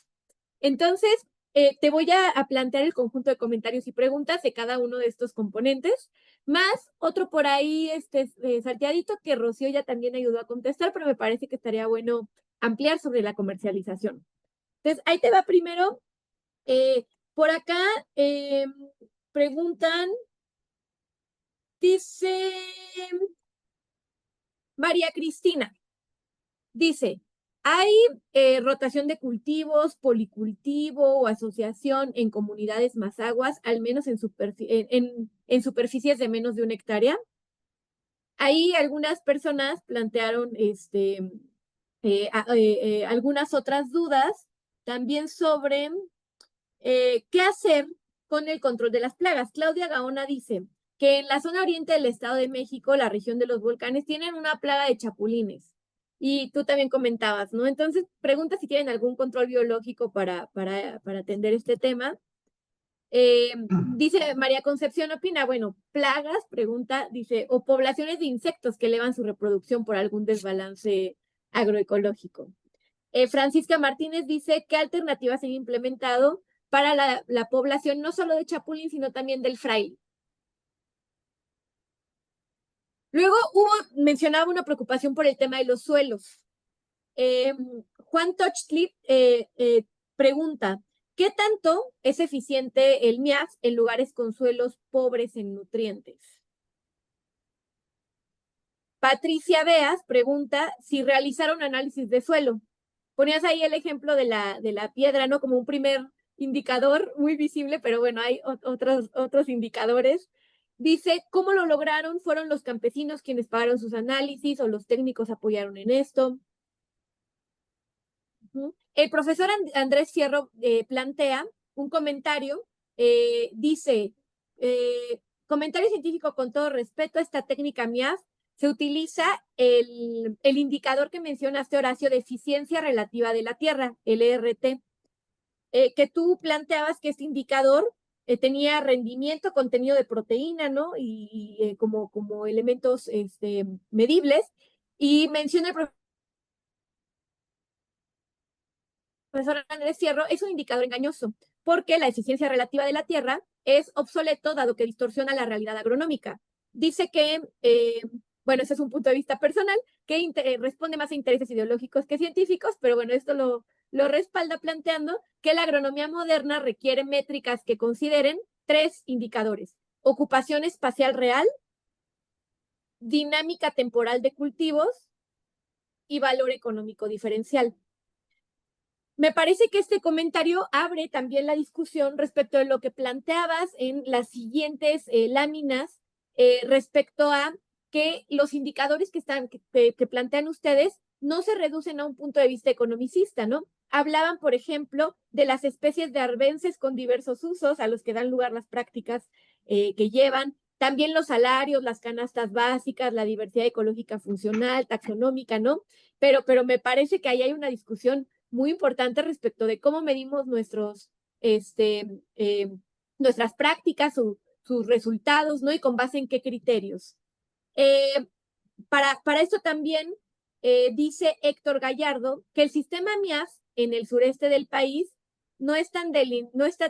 Entonces, te voy a plantear el conjunto de comentarios y preguntas de cada uno de estos componentes, más otro por ahí salteadito que Rocío ya también ayudó a contestar, pero me parece que estaría bueno ampliar sobre la comercialización. Entonces, ahí te va primero. Por acá preguntan, dice María Cristina, dice, ¿hay rotación de cultivos, policultivo o asociación en comunidades más aguas, al menos en superficies de menos de 1 hectárea? Ahí algunas personas plantearon algunas otras dudas también sobre qué hacer con el control de las plagas. Claudia Gaona dice que en la zona oriente del Estado de México, la región de los volcanes, tienen una plaga de chapulines. Y tú también comentabas, ¿no? Entonces, pregunta si tienen algún control biológico para atender este tema. Dice María Concepción, opina, bueno, plagas, pregunta, dice, o poblaciones de insectos que elevan su reproducción por algún desbalance agroecológico. Francisca Martínez dice, ¿qué alternativas han implementado para la población, no solo de chapulín, sino también del fraile? Luego mencionaba una preocupación por el tema de los suelos. Juan Touchlip pregunta, ¿qué tanto es eficiente el MIAF en lugares con suelos pobres en nutrientes? Patricia Beas pregunta si realizaron análisis de suelo. Ponías ahí el ejemplo de la piedra, ¿no? Como un primer indicador muy visible, pero bueno, hay otros indicadores. Dice, ¿cómo lo lograron? ¿Fueron los campesinos quienes pagaron sus análisis o los técnicos apoyaron en esto? El profesor Andrés Fierro plantea un comentario, dice, comentario científico con todo respeto, esta técnica MIAF se utiliza el indicador que mencionaste, Horacio, de eficiencia relativa de la tierra, el ERT, que tú planteabas que este indicador tenía rendimiento, contenido de proteína, ¿no? Y como elementos medibles. Y menciona el profesor Andrés Fierro, es un indicador engañoso, porque la eficiencia relativa de la tierra es obsoleto dado que distorsiona la realidad agronómica. Dice que, bueno, ese es un punto de vista personal, que responde más a intereses ideológicos que científicos, pero bueno, esto lo respalda planteando que la agronomía moderna requiere métricas que consideren 3 indicadores: ocupación espacial real, dinámica temporal de cultivos y valor económico diferencial. Me parece que este comentario abre también la discusión respecto de lo que planteabas en las siguientes láminas respecto a que los indicadores que plantean ustedes no se reducen a un punto de vista economicista, ¿no? Hablaban, por ejemplo, de las especies de arbences con diversos usos a los que dan lugar las prácticas que llevan, también los salarios, las canastas básicas, la diversidad ecológica funcional, taxonómica, ¿no? Pero me parece que ahí hay una discusión muy importante respecto de cómo medimos nuestras prácticas, sus resultados, ¿no? Y con base en qué criterios. Para esto también dice Héctor Gallardo que el sistema MIAS en el sureste del país no está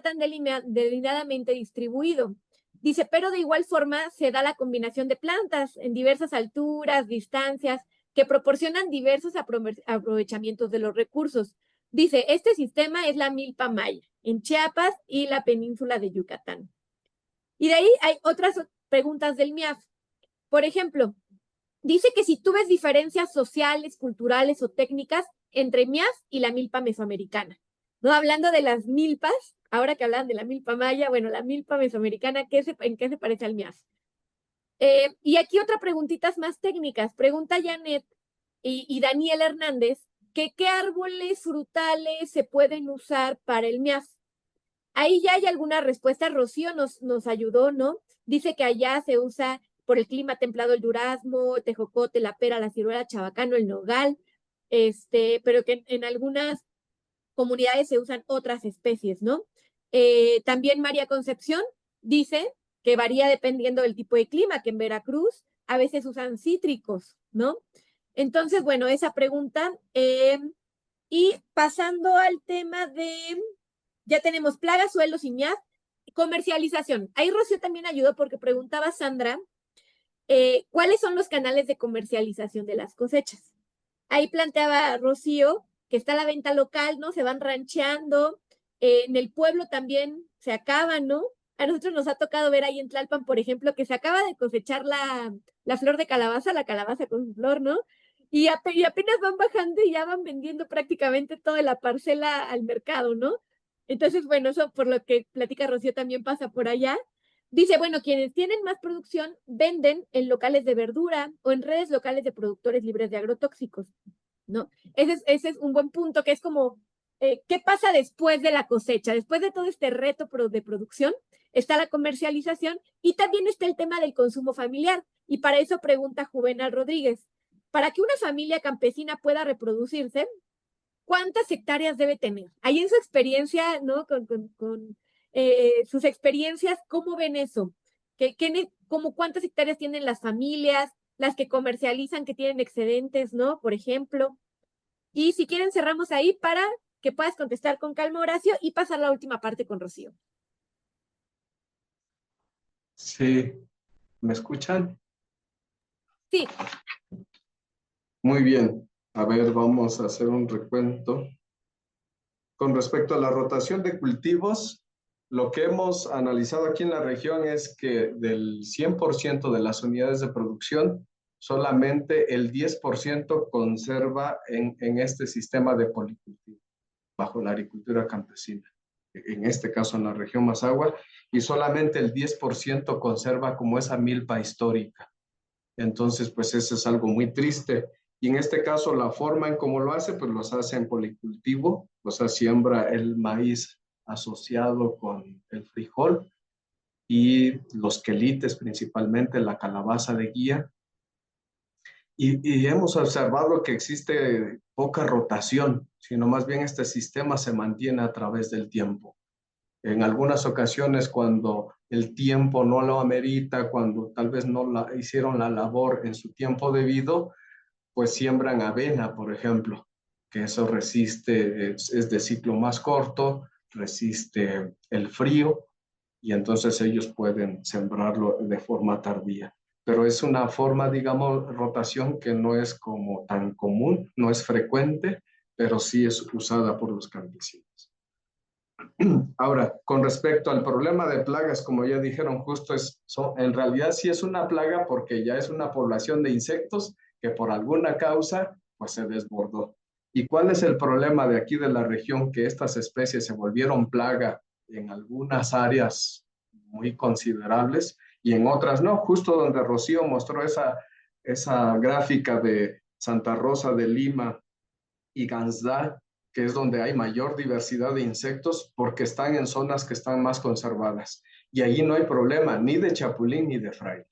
tan delineadamente distribuido. Dice, pero de igual forma se da la combinación de plantas en diversas alturas, distancias, que proporcionan diversos aprovechamientos de los recursos. Dice, este sistema es la milpa maya en Chiapas y la península de Yucatán. Y de ahí hay otras preguntas del MIAF. Por ejemplo, dice que si tú ves diferencias sociales, culturales o técnicas entre MIAF y la milpa mesoamericana, ¿no? Hablando de las milpas, ahora que hablan de la milpa maya, bueno, la milpa mesoamericana, ¿en qué se parece al MIAF? Y aquí otra preguntitas más técnicas. Pregunta Janet y Daniel Hernández que qué árboles frutales se pueden usar para el MIAF. Ahí ya hay alguna respuesta. Rocío nos ayudó, ¿no? Dice que allá se usa por el clima templado el durazno, el tejocote, la pera, la ciruela, chabacano, el nogal, pero que en algunas comunidades se usan otras especies, ¿no? También María Concepción dice que varía dependiendo del tipo de clima, que en Veracruz a veces usan cítricos, ¿no? Entonces, bueno, esa pregunta. Y pasando al tema de, ya tenemos plagas, suelos y MIAF, comercialización. Ahí Rocío también ayudó porque preguntaba Sandra, ¿cuáles son los canales de comercialización de las cosechas? Ahí planteaba Rocío que está la venta local, ¿no? Se van rancheando, en el pueblo también se acaba, ¿no? A nosotros nos ha tocado ver ahí en Tlalpan, por ejemplo, que se acaba de cosechar la flor de calabaza, la calabaza con su flor, ¿no? Y apenas van bajando y ya van vendiendo prácticamente toda la parcela al mercado, ¿no? Entonces, bueno, eso por lo que platica Rocío también pasa por allá. Dice, bueno, quienes tienen más producción venden en locales de verdura o en redes locales de productores libres de agrotóxicos, ¿no? Ese es un buen punto, que es como, ¿qué pasa después de la cosecha? Después de todo este reto de producción, está la comercialización y también está el tema del consumo familiar. Y para eso pregunta Juvenal Rodríguez, para que una familia campesina pueda reproducirse, ¿cuántas hectáreas debe tener? Ahí en su experiencia, ¿no? Con sus experiencias, ¿cómo ven eso? ¿Cómo cuántas hectáreas tienen las familias, las que comercializan, que tienen excedentes, ¿no? Por ejemplo. Y si quieren, cerramos ahí para que puedas contestar con calma, Horacio, y pasar la última parte con Rocío. Sí, ¿me escuchan? Sí. Muy bien. A ver, vamos a hacer un recuento. Con respecto a la rotación de cultivos, lo que hemos analizado aquí en la región es que del 100% de las unidades de producción, solamente el 10% conserva en este sistema de policultivo, bajo la agricultura campesina, en este caso en la región Mazahua, y solamente el 10% conserva como esa milpa histórica. Entonces, pues eso es algo muy triste. Y en este caso, la forma en cómo lo hace, pues los hace en policultivo, o sea, siembra el maíz asociado con el frijol y los quelites, principalmente la calabaza de guía. Y hemos observado que existe poca rotación, sino más bien este sistema se mantiene a través del tiempo. En algunas ocasiones, cuando el tiempo no lo amerita, cuando tal vez no hicieron la labor en su tiempo debido, pues siembran avena, por ejemplo, que eso resiste, es de ciclo más corto, resiste el frío, y entonces ellos pueden sembrarlo de forma tardía. Pero es una forma, digamos, rotación que no es como tan común, no es frecuente, pero sí es usada por los campesinos. Ahora, con respecto al problema de plagas, como ya dijeron, justo en realidad sí es una plaga porque ya es una población de insectos que por alguna causa pues se desbordó. ¿Y cuál es el problema de aquí de la región? Que estas especies se volvieron plaga en algunas áreas muy considerables y en otras no. Justo donde Rocío mostró esa gráfica de Santa Rosa de Lima y Gansda, que es donde hay mayor diversidad de insectos porque están en zonas que están más conservadas. Y allí no hay problema ni de chapulín ni de fraile.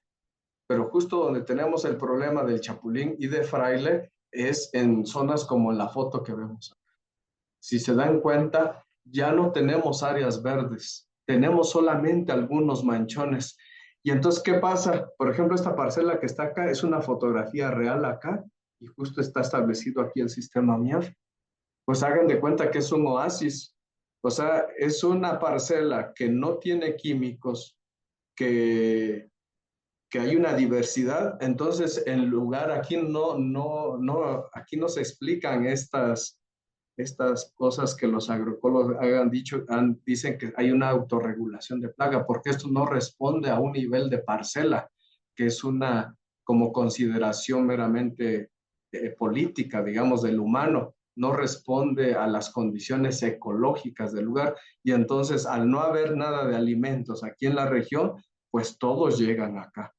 Pero justo donde tenemos el problema del chapulín y de fraile es en zonas como la foto que vemos acá. Si se dan cuenta, ya no tenemos áreas verdes, tenemos solamente algunos manchones. Y entonces, ¿qué pasa? Por ejemplo, esta parcela que está acá es una fotografía real acá y justo está establecido aquí el sistema MIAF. Pues hagan de cuenta que es un oasis. O sea, es una parcela que no tiene químicos, que hay una diversidad. Entonces, en lugar, aquí aquí no se explican estas cosas que los agroecólogos dicen que hay una autorregulación de plaga, porque esto no responde a un nivel de parcela, que es una como consideración meramente política, digamos, del humano, no responde a las condiciones ecológicas del lugar, y entonces al no haber nada de alimentos aquí en la región, pues todos llegan acá.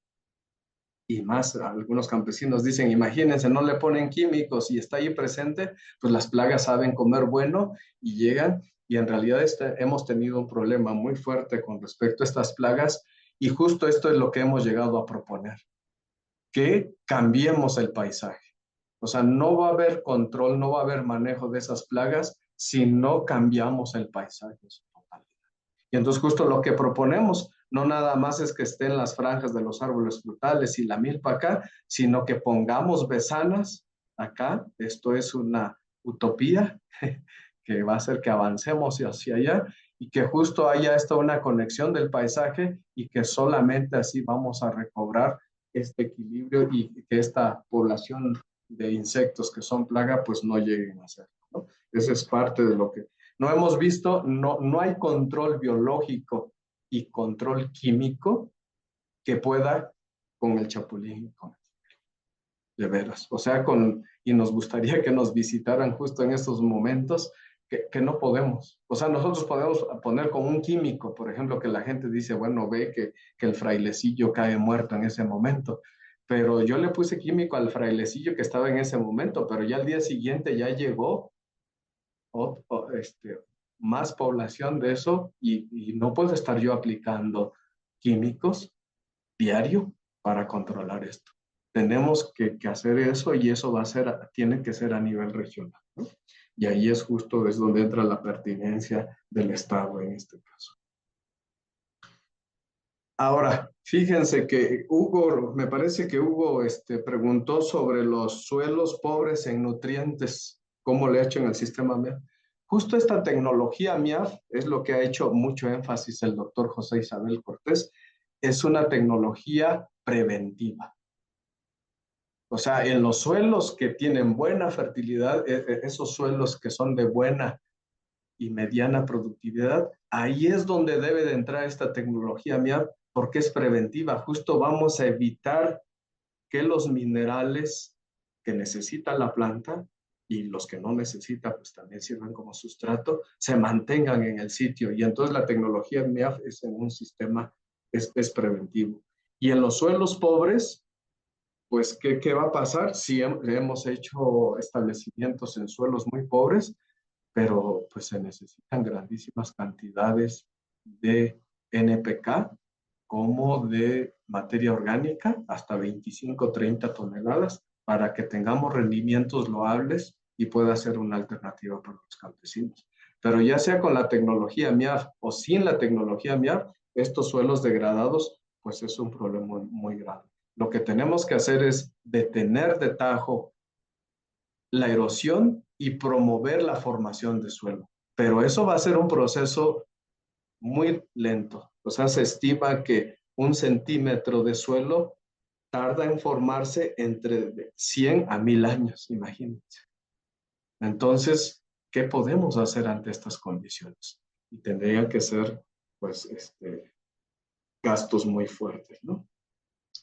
Y más, algunos campesinos dicen, imagínense, no le ponen químicos y está ahí presente, pues las plagas saben comer bueno y llegan. Y en realidad hemos tenido un problema muy fuerte con respecto a estas plagas y justo esto es lo que hemos llegado a proponer, que cambiemos el paisaje. O sea, no va a haber control, no va a haber manejo de esas plagas si no cambiamos el paisaje en su totalidad. Y entonces justo lo que proponemos no nada más es que estén las franjas de los árboles frutales y la milpa acá, sino que pongamos besanas acá. Esto es una utopía que va a hacer que avancemos hacia allá y que justo haya una conexión del paisaje y que solamente así vamos a recobrar este equilibrio y que esta población de insectos que son plaga pues no lleguen a ser, ¿no? Esa es parte de lo que no hemos visto, no hay control biológico y control químico que pueda con el chapulín, de veras. O sea, y nos gustaría que nos visitaran justo en estos momentos que no podemos. O sea, nosotros podemos poner con un químico, por ejemplo, que la gente dice, bueno, ve que el frailecillo cae muerto en ese momento. Pero yo le puse químico al frailecillo que estaba en ese momento, pero ya al día siguiente ya llegó más población de eso y no puedo estar yo aplicando químicos diario para controlar esto. Tenemos que hacer eso y eso tiene que ser a nivel regional, ¿no? Y ahí es justo desde donde entra la pertinencia del Estado en este caso. Ahora, fíjense que Hugo, me parece que Hugo preguntó sobre los suelos pobres en nutrientes, cómo le ha hecho en el sistema MIAF. Justo esta tecnología MIAF es lo que ha hecho mucho énfasis el doctor José Isabel Cortés, es una tecnología preventiva. O sea, en los suelos que tienen buena fertilidad, esos suelos que son de buena y mediana productividad, ahí es donde debe de entrar esta tecnología MIAF porque es preventiva. Justo vamos a evitar que los minerales que necesita la planta y los que no necesita, pues también sirven como sustrato, se mantengan en el sitio. Y entonces la tecnología MIAF es en un sistema, es preventivo. Y en los suelos pobres, pues, ¿qué va a pasar? Si hemos hecho establecimientos en suelos muy pobres, pero pues se necesitan grandísimas cantidades de NPK como de materia orgánica, hasta 25, 30 toneladas, para que tengamos rendimientos loables y pueda ser una alternativa para los campesinos. Pero ya sea con la tecnología MIAF o sin la tecnología MIAF, estos suelos degradados, pues es un problema muy grave. Lo que tenemos que hacer es detener de tajo la erosión y promover la formación de suelo. Pero eso va a ser un proceso muy lento. O sea, se estima que 1 centímetro de suelo tarda en formarse entre 100 a 1000 años, imagínense. Entonces, ¿qué podemos hacer ante estas condiciones? Y tendrían que ser, pues, gastos muy fuertes, ¿no?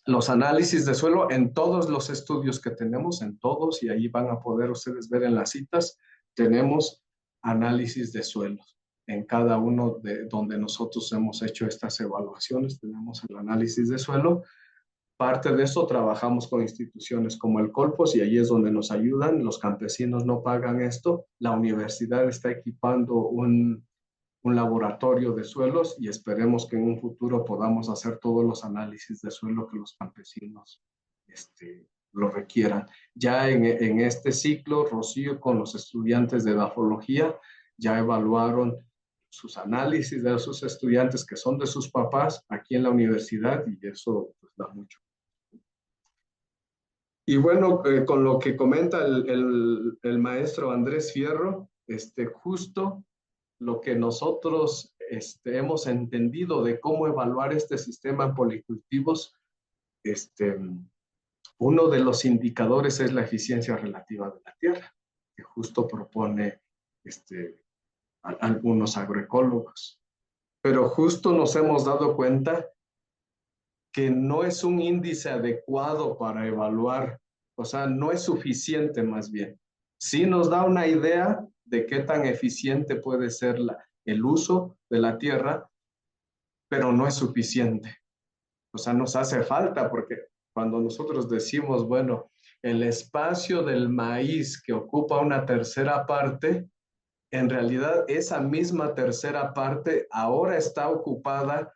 Los análisis de suelo en todos los estudios que tenemos, en todos, y ahí van a poder ustedes ver en las citas, tenemos análisis de suelos. En cada uno de donde nosotros hemos hecho estas evaluaciones, tenemos el análisis de suelo. Parte de eso trabajamos con instituciones como el Colpos y ahí es donde nos ayudan. Los campesinos no pagan esto. La universidad está equipando un laboratorio de suelos y esperemos que en un futuro podamos hacer todos los análisis de suelo que los campesinos lo requieran. Ya en este ciclo, Rocío con los estudiantes de edafología ya evaluaron sus análisis de sus estudiantes que son de sus papás aquí en la universidad y eso pues, da mucho. Y bueno, con lo que comenta el maestro Andrés Fierro, justo lo que nosotros hemos entendido de cómo evaluar este sistema en policultivos, uno de los indicadores es la eficiencia relativa de la tierra, que justo propone algunos agroecólogos. Pero justo nos hemos dado cuenta que no es un índice adecuado para evaluar, o sea, no es suficiente más bien. Sí nos da una idea de qué tan eficiente puede ser el uso de la tierra, pero no es suficiente. O sea, nos hace falta porque cuando nosotros decimos, bueno, el espacio del maíz que ocupa una tercera parte, en realidad esa misma tercera parte ahora está ocupada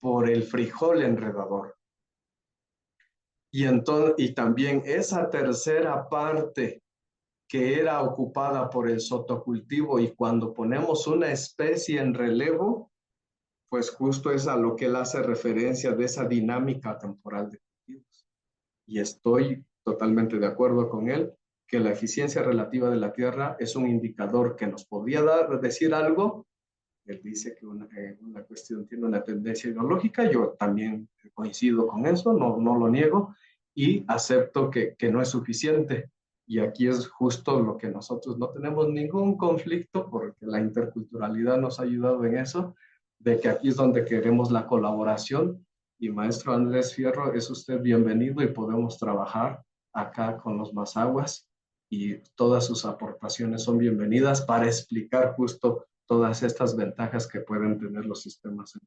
por el frijol enredador. Y también esa tercera parte que era ocupada por el sotocultivo y cuando ponemos una especie en relevo, pues justo es a lo que él hace referencia de esa dinámica temporal de cultivos. Y estoy totalmente de acuerdo con él que la eficiencia relativa de la tierra es un indicador que nos podría decir algo. Él dice que una cuestión tiene una tendencia ideológica, yo también coincido con eso, no lo niego, y acepto que no es suficiente. Y aquí es justo lo que nosotros no tenemos ningún conflicto, porque la interculturalidad nos ha ayudado en eso, de que aquí es donde queremos la colaboración. Y maestro Andrés Fierro, es usted bienvenido y podemos trabajar acá con los Mazaguas y todas sus aportaciones son bienvenidas para explicar justo todas estas ventajas que pueden tener los sistemas.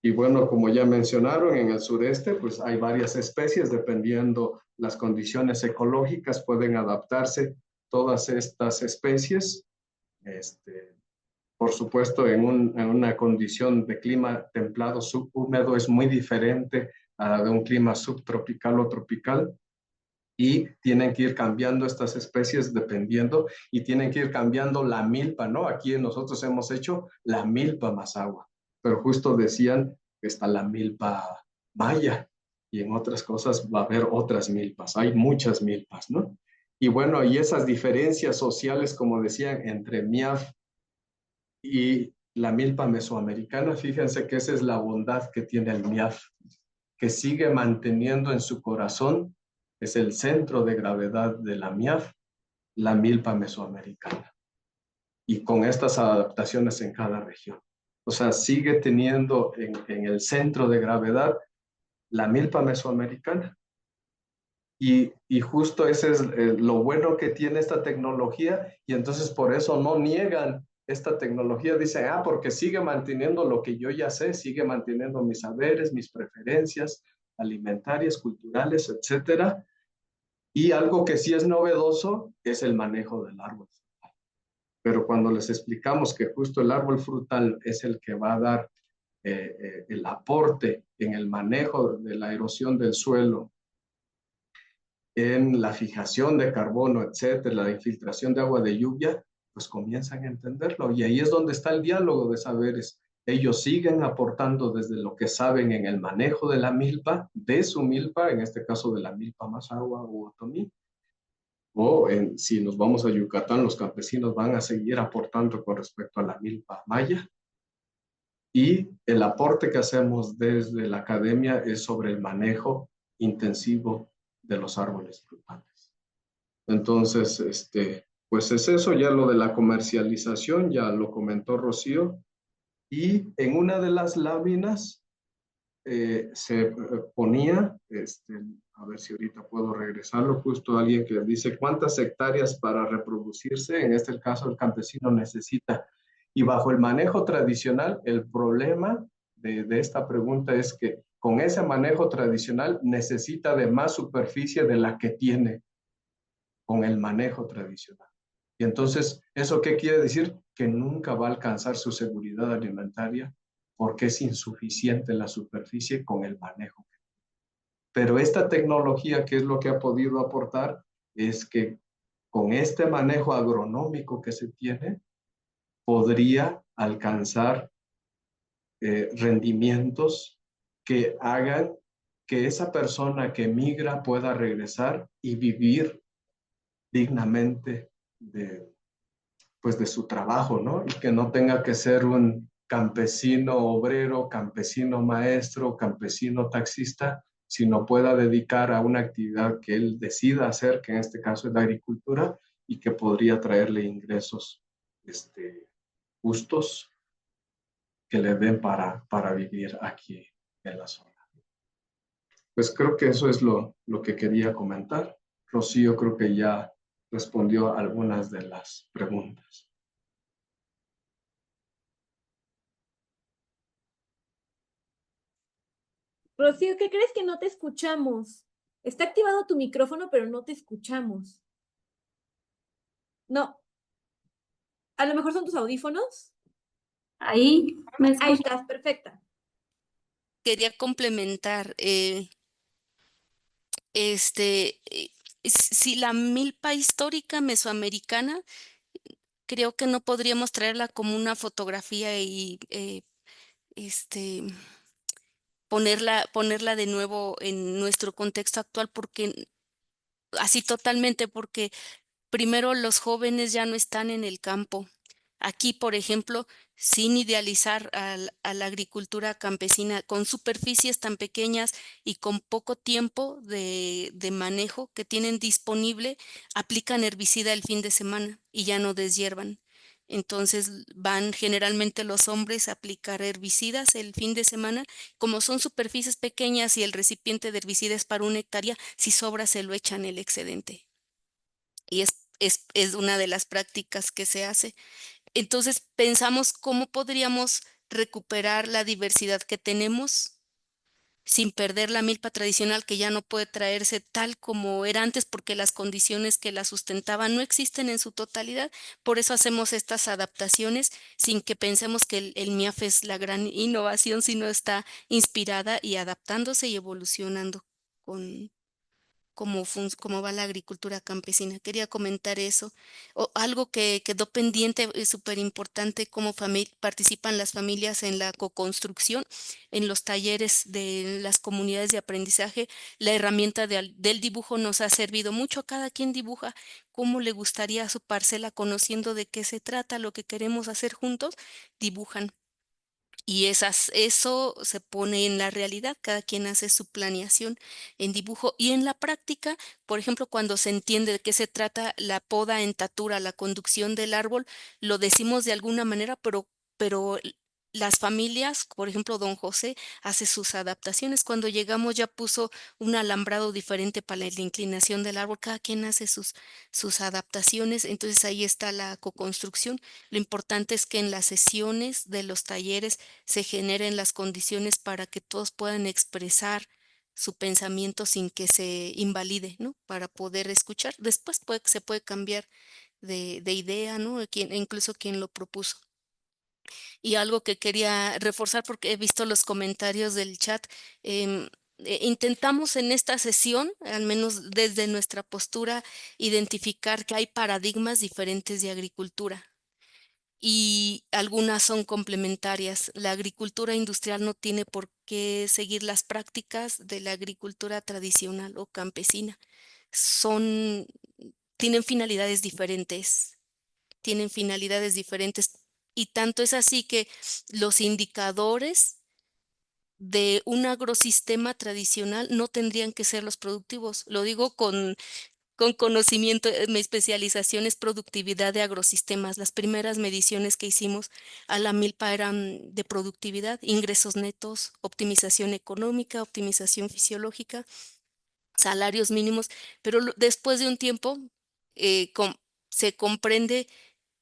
Y bueno, como ya mencionaron, en el sureste pues hay varias especies, dependiendo las condiciones ecológicas, pueden adaptarse todas estas especies. Por supuesto, en una condición de clima templado subhúmedo es muy diferente a de un clima subtropical o tropical. Y tienen que ir cambiando estas especies dependiendo y tienen que ir cambiando la milpa, ¿no? Aquí nosotros hemos hecho la milpa Mazahua, pero justo decían que está la milpa maya y en otras cosas va a haber otras milpas, hay muchas milpas, ¿no? Y bueno, y esas diferencias sociales, como decían, entre MIAF y la milpa mesoamericana, fíjense que esa es la bondad que tiene el MIAF, que sigue manteniendo en su corazón, es el centro de gravedad de la MIAF, la milpa mesoamericana. Y con estas adaptaciones en cada región. O sea, sigue teniendo en el centro de gravedad la milpa mesoamericana. Y justo ese es lo bueno que tiene esta tecnología y entonces por eso no niegan esta tecnología. Dicen, porque sigue manteniendo lo que yo ya sé, sigue manteniendo mis saberes, mis preferencias alimentarias, culturales, etcétera. Y algo que sí es novedoso es el manejo del árbol frutal. Pero cuando les explicamos que justo el árbol frutal es el que va a dar el aporte en el manejo de la erosión del suelo en la fijación de carbono, etcétera, la infiltración de agua de lluvia, pues comienzan a entenderlo. Y ahí es donde está el diálogo de saberes. Ellos siguen aportando desde lo que saben en el manejo de la milpa, de su milpa, en este caso de la milpa Mazahua o Otomí, o si nos vamos a Yucatán, los campesinos van a seguir aportando con respecto a la milpa maya. Y el aporte que hacemos desde la academia es sobre el manejo intensivo de los árboles frutales. Entonces, pues es eso, ya lo de la comercialización, ya lo comentó Rocío. Y en una de las láminas se ponía, a ver si ahorita puedo regresarlo, justo alguien que dice cuántas hectáreas para reproducirse, en este caso el campesino necesita. Y bajo el manejo tradicional, el problema de esta pregunta es que con ese manejo tradicional necesita de más superficie de la que tiene con el manejo tradicional. Y entonces, ¿eso qué quiere decir? Que nunca va a alcanzar su seguridad alimentaria porque es insuficiente la superficie con el manejo. Pero esta tecnología, ¿qué es lo que ha podido aportar? Es que con este manejo agronómico que se tiene, podría alcanzar rendimientos que hagan que esa persona que migra pueda regresar y vivir dignamente pues de su trabajo, ¿no? Y que no tenga que ser un campesino obrero, campesino maestro, campesino taxista, sino pueda dedicar a una actividad que él decida hacer, que en este caso es la agricultura, y que podría traerle ingresos justos que le den para vivir aquí en la zona. Pues creo que eso es lo que quería comentar. Rocío creo que ya respondió a algunas de las preguntas. Rocío, ¿qué crees que no te escuchamos? Está activado tu micrófono, pero no te escuchamos. No. A lo mejor son tus audífonos. Ahí me Ahí escuchas. estás, perfecta. Quería complementar, si la milpa histórica mesoamericana, creo que no podríamos traerla como una fotografía y este, ponerla de nuevo en nuestro contexto actual, porque así totalmente, porque primero los jóvenes ya no están en el campo. Aquí, por ejemplo, sin idealizar a la agricultura campesina, con superficies tan pequeñas y con poco tiempo de manejo que tienen disponible, aplican herbicida el fin de semana y ya no deshiervan. Entonces van generalmente los hombres a aplicar herbicidas el fin de semana. Como son superficies pequeñas y el recipiente de herbicida es para 1 hectárea, si sobra se lo echan el excedente. Y es una de las prácticas que se hace. Entonces pensamos cómo podríamos recuperar la diversidad que tenemos sin perder la milpa tradicional que ya no puede traerse tal como era antes porque las condiciones que la sustentaban no existen en su totalidad. Por eso hacemos estas adaptaciones sin que pensemos que el MIAF es la gran innovación, sino está inspirada y adaptándose y evolucionando con cómo va la agricultura campesina. Quería comentar eso. Algo que quedó pendiente, es súper importante, cómo participan las familias en la coconstrucción, en los talleres de las comunidades de aprendizaje. La herramienta del dibujo nos ha servido mucho. Cada quien dibuja cómo le gustaría su parcela, conociendo de qué se trata, lo que queremos hacer juntos, dibujan. Y eso se pone en la realidad, cada quien hace su planeación en dibujo y en la práctica, por ejemplo, cuando se entiende de qué se trata la poda, entatura, la conducción del árbol, lo decimos de alguna manera, pero las familias, por ejemplo, don José hace sus adaptaciones. Cuando llegamos ya puso un alambrado diferente para la inclinación del árbol, cada quien hace sus adaptaciones, entonces ahí está la coconstrucción. Lo importante es que en las sesiones de los talleres se generen las condiciones para que todos puedan expresar su pensamiento sin que se invalide, ¿no? Para poder escuchar. Después se puede cambiar de idea, ¿no? Incluso quien lo propuso. Y algo que quería reforzar porque he visto los comentarios del chat, em, intentamos en esta sesión, al menos desde nuestra postura, identificar que hay paradigmas diferentes de agricultura y algunas son complementarias. La agricultura industrial no tiene por qué seguir las prácticas de la agricultura tradicional o campesina. Son, tienen finalidades diferentes, tienen finalidades diferentes y tanto es así que los indicadores de un agrosistema tradicional no tendrían que ser los productivos. Lo digo con conocimiento, mi especialización es productividad de agrosistemas. Las primeras mediciones que hicimos a la milpa eran de productividad, ingresos netos, optimización económica, optimización fisiológica, salarios mínimos, pero después de un tiempo se comprende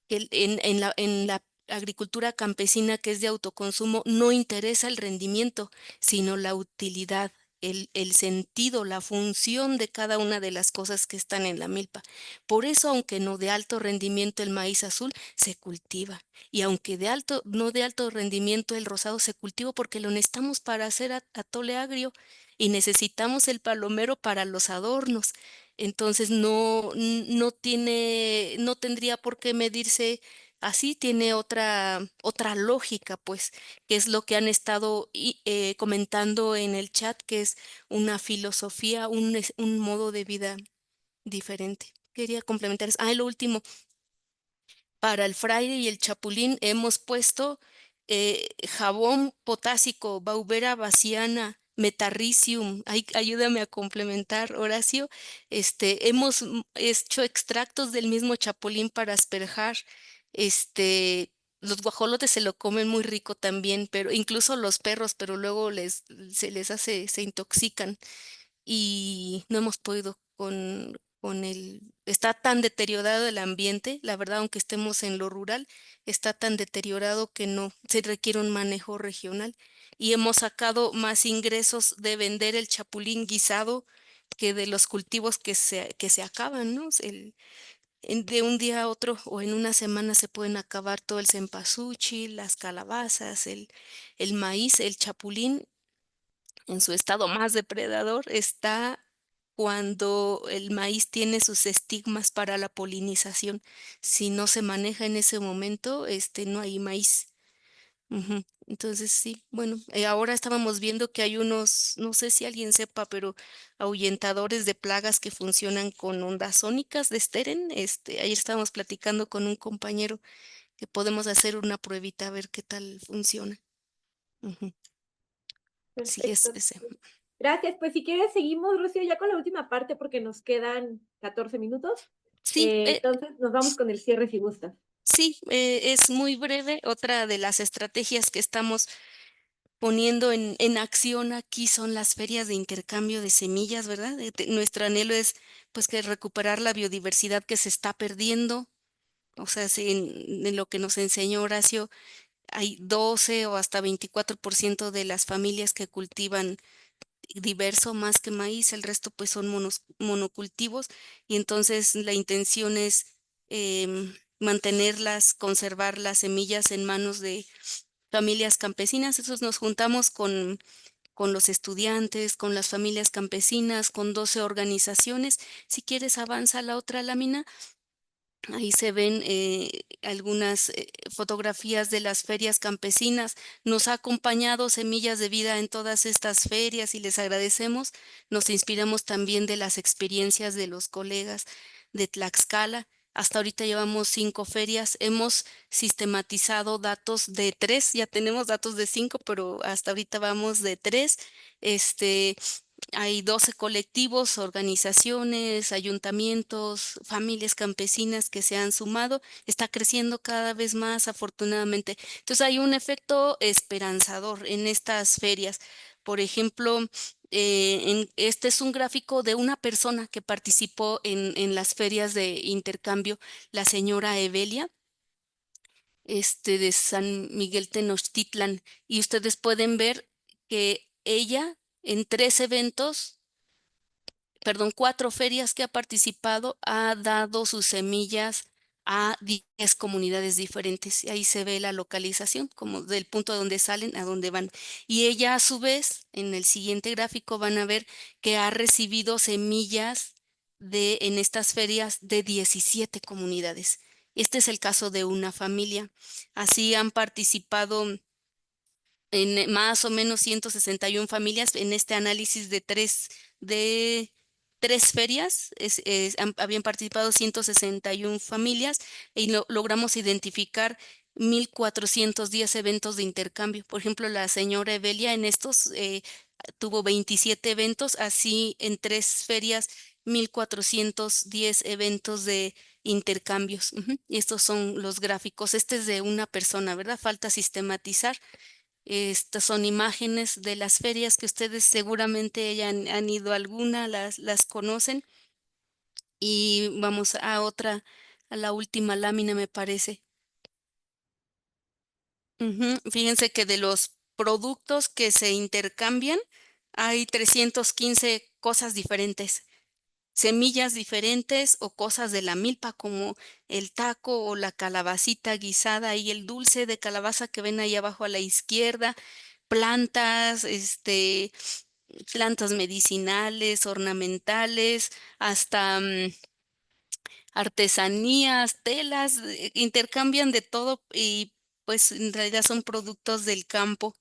que en la agricultura campesina que es de autoconsumo no interesa el rendimiento, sino la utilidad, el sentido, la función de cada una de las cosas que están en la milpa. Por eso, aunque no de alto rendimiento el maíz azul, se cultiva. Y aunque no de alto rendimiento el rosado, se cultiva porque lo necesitamos para hacer atole agrio y necesitamos el palomero para los adornos. Entonces no tendría por qué medirse así, tiene otra lógica, pues, que es lo que han estado comentando en el chat, que es una filosofía, un modo de vida diferente. Quería complementar eso. Lo último, para el fraile y el chapulín hemos puesto jabón potásico, Baubera baciana, metarricium. Ayúdame a complementar, Horacio. Hemos hecho extractos del mismo chapulín para asperjar. Los guajolotes se lo comen muy rico también, pero incluso los perros, pero luego se intoxican y no hemos podido está tan deteriorado el ambiente, la verdad, aunque estemos en lo rural, está tan deteriorado que no, se requiere un manejo regional y hemos sacado más ingresos de vender el chapulín guisado que de los cultivos que se acaban, ¿no? De un día a otro o en una semana se pueden acabar todo el cempasúchil, las calabazas, el maíz, el chapulín en su estado más depredador está cuando el maíz tiene sus estigmas para la polinización. Si no se maneja en ese momento, no hay maíz. Ujú. Entonces, sí, bueno, ahora estábamos viendo que hay unos, no sé si alguien sepa, pero ahuyentadores de plagas que funcionan con ondas sónicas de Steren. Ayer estábamos platicando con un compañero que podemos hacer una pruebita a ver qué tal funciona. Ujú. Sí, es Perfecto. ese. Gracias. Pues si quieres, seguimos, Rocío, ya con la última parte porque nos quedan 14 minutos. Sí, Entonces, nos vamos con el cierre si gustas. sí, es muy breve. Otra de las estrategias que estamos poniendo en acción aquí son las ferias de intercambio de semillas, ¿verdad? Nuestro anhelo es pues que recuperar la biodiversidad que se está perdiendo. O sea, en lo que nos enseñó Horacio, hay 12 o hasta 24% de las familias que cultivan diverso más que maíz, el resto pues son monocultivos y entonces la intención es mantenerlas, conservar las semillas en manos de familias campesinas. Entonces nos juntamos con los estudiantes, con las familias campesinas, con 12 organizaciones. Si quieres, avanza la otra lámina. Ahí se ven algunas fotografías de las ferias campesinas. Nos ha acompañado Semillas de Vida en todas estas ferias y les agradecemos. Nos inspiramos también de las experiencias de los colegas de Tlaxcala. Hasta ahorita llevamos 5 ferias. Hemos sistematizado datos de 3. Ya tenemos datos de 5, pero hasta ahorita vamos de 3. Hay 12 colectivos, organizaciones, ayuntamientos, familias campesinas que se han sumado. Está creciendo cada vez más, afortunadamente. Entonces hay un efecto esperanzador en estas ferias. Por ejemplo, este es un gráfico de una persona que participó en las ferias de intercambio, la señora Evelia, de San Miguel Tenochtitlan. Y ustedes pueden ver que ella en 3 eventos, perdón, 4 ferias que ha participado, ha dado sus semillas a 10 comunidades diferentes. Y ahí se ve la localización, como del punto donde salen a donde van. Y ella, a su vez, en el siguiente gráfico van a ver que ha recibido semillas en estas ferias de 17 comunidades. Este es el caso de una familia. Así han participado en más o menos 161 familias en este análisis de tres ferias. Habían participado 161 familias y logramos identificar 1,410 eventos de intercambio. Por ejemplo, la señora Evelia en estos tuvo 27 eventos, así en 3 ferias, 1,410 eventos de intercambios. Ujú. Y estos son los gráficos. Este es de una persona, ¿verdad? Falta sistematizar. Estas son imágenes de las ferias que ustedes seguramente ya han ido a alguna, las conocen. Y vamos a otra, a la última lámina, me parece. Ujú. Fíjense que de los productos que se intercambian, hay 315 cosas diferentes, semillas diferentes o cosas de la milpa, como el taco o la calabacita guisada y el dulce de calabaza que ven ahí abajo a la izquierda, plantas, plantas medicinales, ornamentales, hasta artesanías, telas, intercambian de todo y pues en realidad son productos del campo.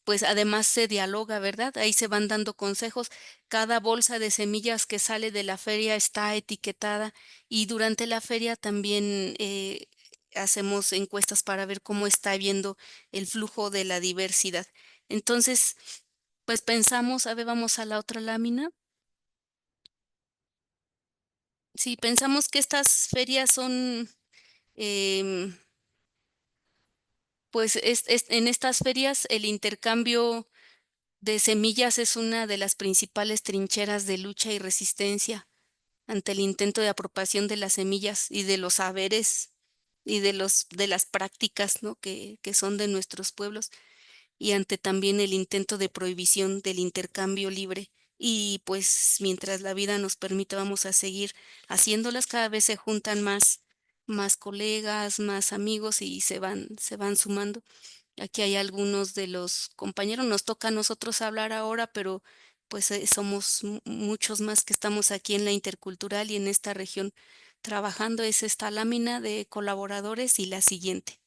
Pues además se dialoga, ¿verdad? Ahí se van dando consejos. Cada bolsa de semillas que sale de la feria está etiquetada y durante la feria también hacemos encuestas para ver cómo está viendo el flujo de la diversidad. Entonces, pues pensamos, a ver, vamos a la otra lámina. Sí, pensamos que estas ferias son, em, pues en estas ferias el intercambio de semillas es una de las principales trincheras de lucha y resistencia ante el intento de apropiación de las semillas y de los saberes y de las prácticas, ¿no? que son de nuestros pueblos, y ante también el intento de prohibición del intercambio libre. Y pues mientras la vida nos permita, vamos a seguir haciéndolas. Cada vez se juntan más colegas, más amigos y se van sumando. Aquí hay algunos de los compañeros, nos toca a nosotros hablar ahora, pero pues somos muchos más que estamos aquí en la intercultural y en esta región trabajando. Es esta lámina de colaboradores y la siguiente.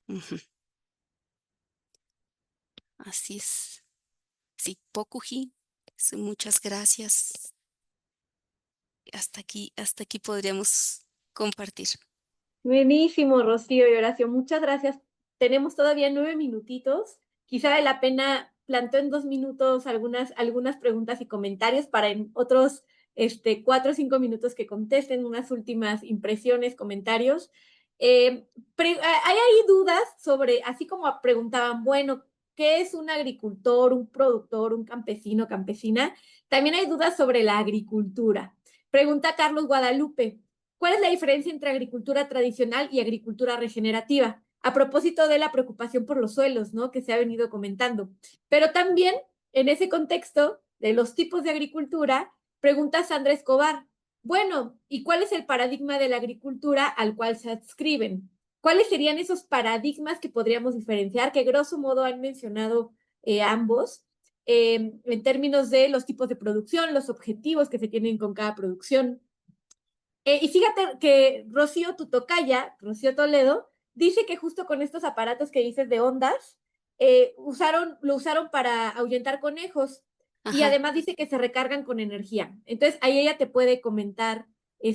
Ujú. Así es. Sí, Pokuji. Sí, muchas gracias. Hasta aquí podríamos compartir. Buenísimo, Rocío y Horacio, muchas gracias. Tenemos todavía 9 minutitos. Quizá vale la pena planteo en 2 minutos algunas preguntas y comentarios para en otros 4 o 5 minutos que contesten unas últimas impresiones, comentarios. Hay ahí dudas sobre, así como preguntaban, bueno, ¿qué es un agricultor, un productor, un campesino, campesina? También hay dudas sobre la agricultura. Pregunta Carlos Guadalupe. ¿Cuál es la diferencia entre agricultura tradicional y agricultura regenerativa? A propósito de la preocupación por los suelos, ¿no? Que se ha venido comentando. Pero también, en ese contexto de los tipos de agricultura, pregunta Sandra Escobar. Bueno, ¿y cuál es el paradigma de la agricultura al cual se adscriben? ¿Cuáles serían esos paradigmas que podríamos diferenciar, que grosso modo han mencionado ambos, en términos de los tipos de producción, los objetivos que se tienen con cada producción? Y fíjate que Rocío, tu tocaya, Rocío Toledo, dice que justo con estos aparatos que dices de ondas, lo usaron para ahuyentar conejos y Ajá. además dice que se recargan con energía. Entonces ahí ella te puede comentar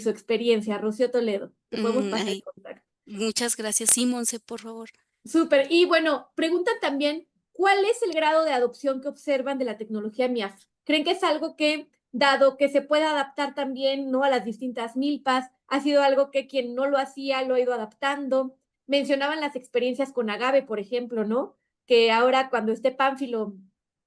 su experiencia, Rocío Toledo. Te podemos pasar el Ay, contacto. muchas gracias, sí, Monse, por favor. Súper. Y bueno, preguntan también, ¿cuál es el grado de adopción que observan de la tecnología MIAF? ¿Creen que es algo que, dado que se puede adaptar también, ¿no?, a las distintas milpas, ha sido algo que quien no lo hacía lo ha ido adaptando? Mencionaban las experiencias con agave, por ejemplo, ¿no? Que ahora cuando esté Pánfilo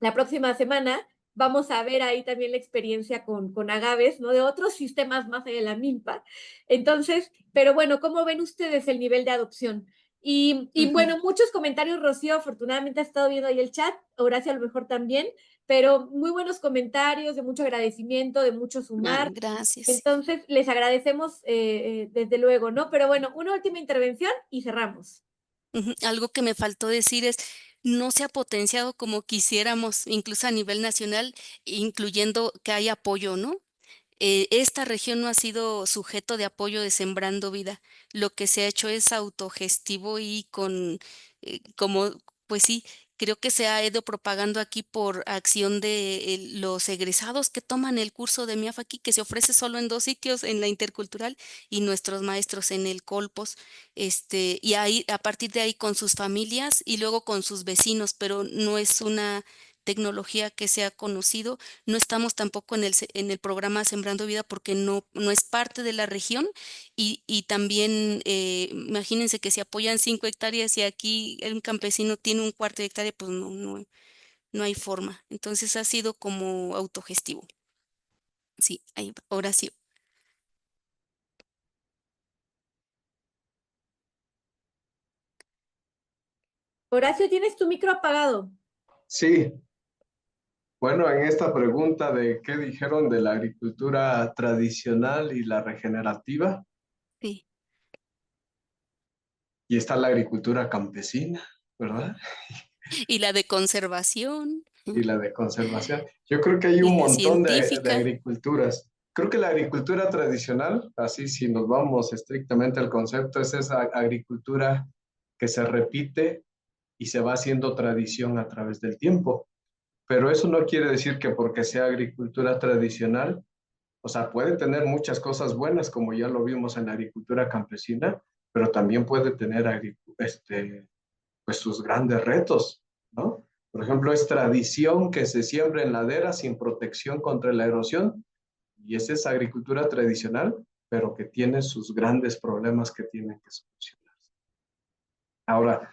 la próxima semana, vamos a ver ahí también la experiencia con agaves, ¿no? De otros sistemas más allá de la milpa. Entonces, pero bueno, ¿cómo ven ustedes el nivel de adopción? Y bueno, muchos comentarios, Rocío, afortunadamente has estado viendo ahí el chat, Horacio a lo mejor también, pero muy buenos comentarios, de mucho agradecimiento, de mucho sumar. Gracias. Entonces, les agradecemos desde luego, ¿no? Pero bueno, una última intervención y cerramos. Algo que me faltó decir es, no se ha potenciado como quisiéramos, incluso a nivel nacional, incluyendo que hay apoyo, ¿no? Esta región no ha sido sujeto de apoyo de Sembrando Vida. Lo que se ha hecho es autogestivo y como, pues sí, creo que se ha ido propagando aquí por acción de los egresados que toman el curso de MIAF aquí, que se ofrece solo en 2 sitios, en la intercultural y nuestros maestros en el Colpos, y ahí, a partir de ahí con sus familias y luego con sus vecinos, pero no es una tecnología que sea conocido. No estamos tampoco en el programa Sembrando Vida porque no es parte de la región y también imagínense que si apoyan 5 hectáreas y aquí un campesino tiene un cuarto de hectárea, pues no hay forma. Entonces ha sido como autogestivo. Sí, ahí va. Ahora sí. Horacio, tienes tu micro apagado. Sí, bueno, en esta pregunta de qué dijeron de la agricultura tradicional y la regenerativa, Sí. y está la agricultura campesina, ¿verdad? Y la de conservación Y la de conservación. Yo creo que hay y un la montón de científica. agriculturas. Creo que la agricultura tradicional, así si nos vamos estrictamente al concepto, es esa agricultura que se repite y se va haciendo tradición a través del tiempo. Pero eso no quiere decir que porque sea agricultura tradicional, o sea, puede tener muchas cosas buenas, como ya lo vimos en la agricultura campesina, pero también puede tener pues sus grandes retos, ¿no? Por ejemplo, es tradición que se siembra en laderas sin protección contra la erosión, y esa es agricultura tradicional, pero que tiene sus grandes problemas que tienen que solucionar. Ahora,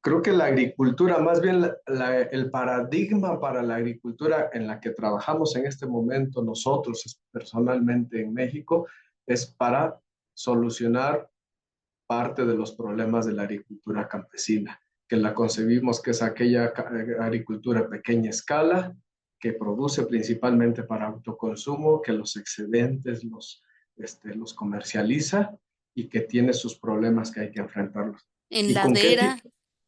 creo que la agricultura, más bien el paradigma para la agricultura en la que trabajamos en este momento nosotros personalmente en México, es para solucionar parte de los problemas de la agricultura campesina, que la concebimos que es aquella agricultura a pequeña escala, que produce principalmente para autoconsumo, que los excedentes los comercializa y que tiene sus problemas que hay que enfrentarlos. En ¿Y con qué tipo?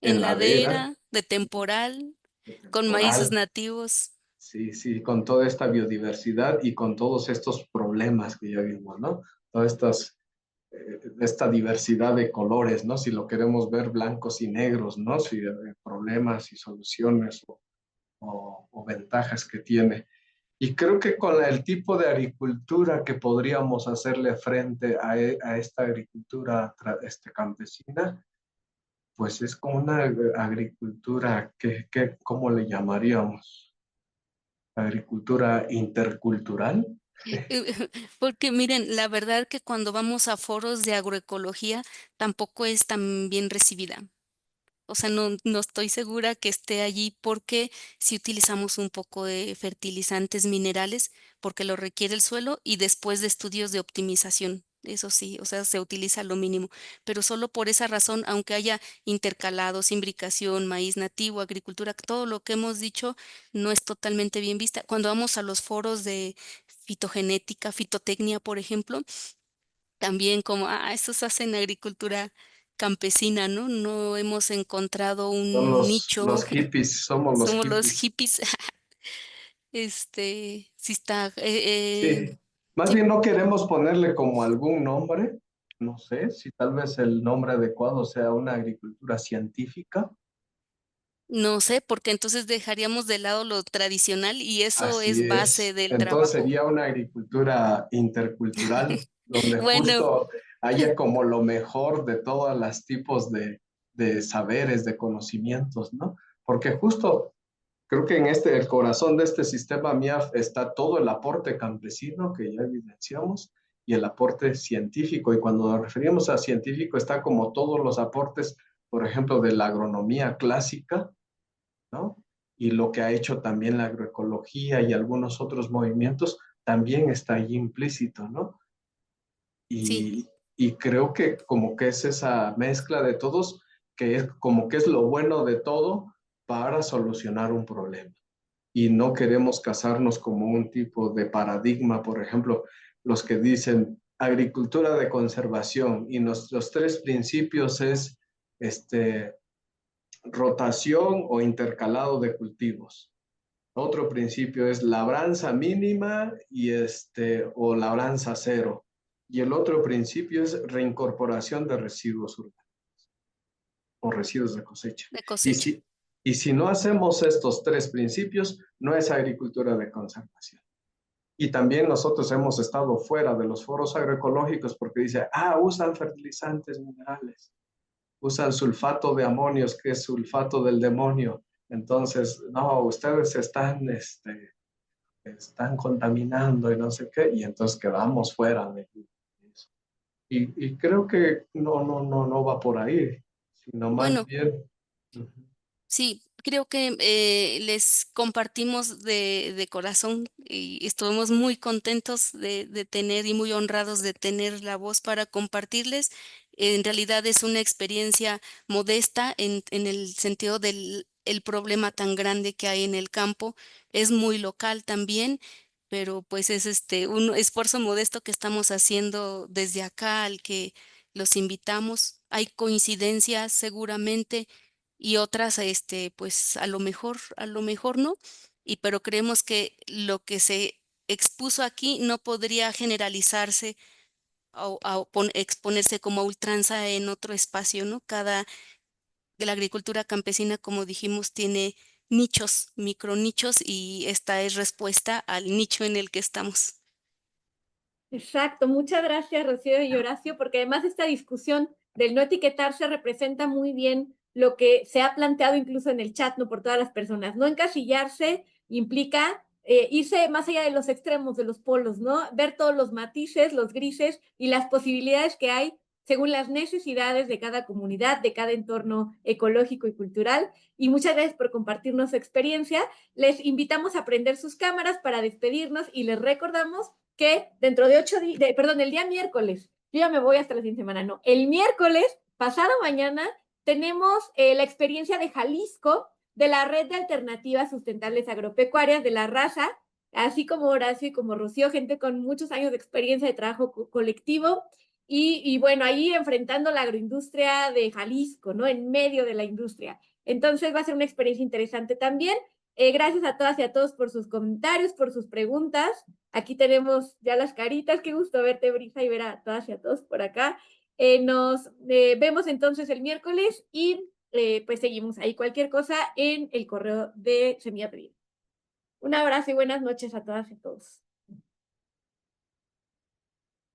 en En ladera, ladera, de temporal, de con maíces temporal, nativos. sí, sí, con toda esta biodiversidad y con todos estos problemas que ya vimos, ¿no? Todas esta diversidad de colores, ¿no? Si lo queremos ver blancos y negros, ¿no? Si problemas y soluciones o ventajas que tiene. Y creo que con el tipo de agricultura que podríamos hacerle frente a esta agricultura campesina, pues es como una agricultura que, ¿cómo le llamaríamos? Agricultura intercultural. Porque miren, la verdad que cuando vamos a foros de agroecología tampoco es tan bien recibida. O sea, no estoy segura que esté allí porque si utilizamos un poco de fertilizantes minerales, porque lo requiere el suelo, y después de estudios de optimización. Eso sí, o sea, se utiliza lo mínimo. Pero solo por esa razón, aunque haya intercalados, imbricación, maíz nativo, agricultura, todo lo que hemos dicho no es totalmente bien vista. Cuando vamos a los foros de fitogenética, fitotecnia, por ejemplo, también como, estos hacen agricultura campesina, ¿no? No hemos encontrado Son un nicho. los hippies, somos los Somos los hippies. hippies. Sí está, Sí, más sí, bien no queremos ponerle como algún nombre, no sé, si tal vez el nombre adecuado sea una agricultura científica. no sé, porque entonces dejaríamos de lado lo tradicional y eso Así es base es. del Entonces trabajo. sería una agricultura intercultural, donde Bueno, justo haya como lo mejor de todos los tipos de saberes, de conocimientos, ¿no? Porque justo creo que en el corazón de este sistema MIAF está todo el aporte campesino que ya evidenciamos y el aporte científico. Y cuando nos referimos a científico, está como todos los aportes, por ejemplo, de la agronomía clásica, ¿no? Y lo que ha hecho también la agroecología y algunos otros movimientos, también está allí implícito, ¿no? sí, Y, y creo que como que es esa mezcla de todos, que es como que es lo bueno de todo para solucionar un problema. Y no queremos casarnos como un tipo de paradigma, por ejemplo, los que dicen agricultura de conservación y nuestros tres principios es rotación o intercalado de cultivos. Otro principio es labranza mínima o labranza cero. Y el otro principio es reincorporación de residuos urbanos o residuos de cosecha. De Y cosecha. si no hacemos estos tres principios, no es agricultura de conservación. Y también nosotros hemos estado fuera de los foros agroecológicos porque dice, usan fertilizantes minerales, usan sulfato de amonios, que es sulfato del demonio. Entonces, no, ustedes están contaminando y no sé qué, y entonces quedamos fuera de eso. Y creo que no va por ahí, sino más Bueno, bien. sí, creo que les compartimos de corazón y estuvimos muy contentos de tener y muy honrados de tener la voz para compartirles. En realidad es una experiencia modesta en el sentido del el problema tan grande que hay en el campo. Es muy local también, pero pues es un esfuerzo modesto que estamos haciendo desde acá al que los invitamos. Hay coincidencias seguramente y otras, pues a lo mejor no, pero creemos que lo que se expuso aquí no podría generalizarse exponerse como a ultranza en otro espacio, ¿no? De la agricultura campesina, como dijimos, tiene nichos, micronichos, y esta es respuesta al nicho en el que estamos. Exacto, muchas gracias Rocío y Horacio, porque además esta discusión del no etiquetarse representa muy bien lo que se ha planteado incluso en el chat, ¿no? Por todas las personas. No encasillarse implica irse más allá de los extremos, de los polos, ¿no? Ver todos los matices, los grises y las posibilidades que hay según las necesidades de cada comunidad, de cada entorno ecológico y cultural. Y muchas gracias por compartirnos su experiencia. Les invitamos a prender sus cámaras para despedirnos y les recordamos que dentro de 8 días, el día miércoles, yo ya me voy hasta la fin de semana, no, el miércoles, pasado mañana, tenemos la experiencia de Jalisco, de la Red de Alternativas Sustentables Agropecuarias, de la raza, así como Horacio y como Rocío, gente con muchos años de experiencia de trabajo colectivo, y bueno, ahí enfrentando la agroindustria de Jalisco, ¿no? En medio de la industria. Entonces va a ser una experiencia interesante también. Gracias a todas y a todos por sus comentarios, por sus preguntas. Aquí tenemos ya las caritas. Qué gusto verte, Brisa, y ver a todas y a todos por acá. Nos vemos entonces el miércoles y pues seguimos ahí. Cualquier cosa en el correo de Semilla Pedida. Un abrazo y buenas noches a todas y a todos.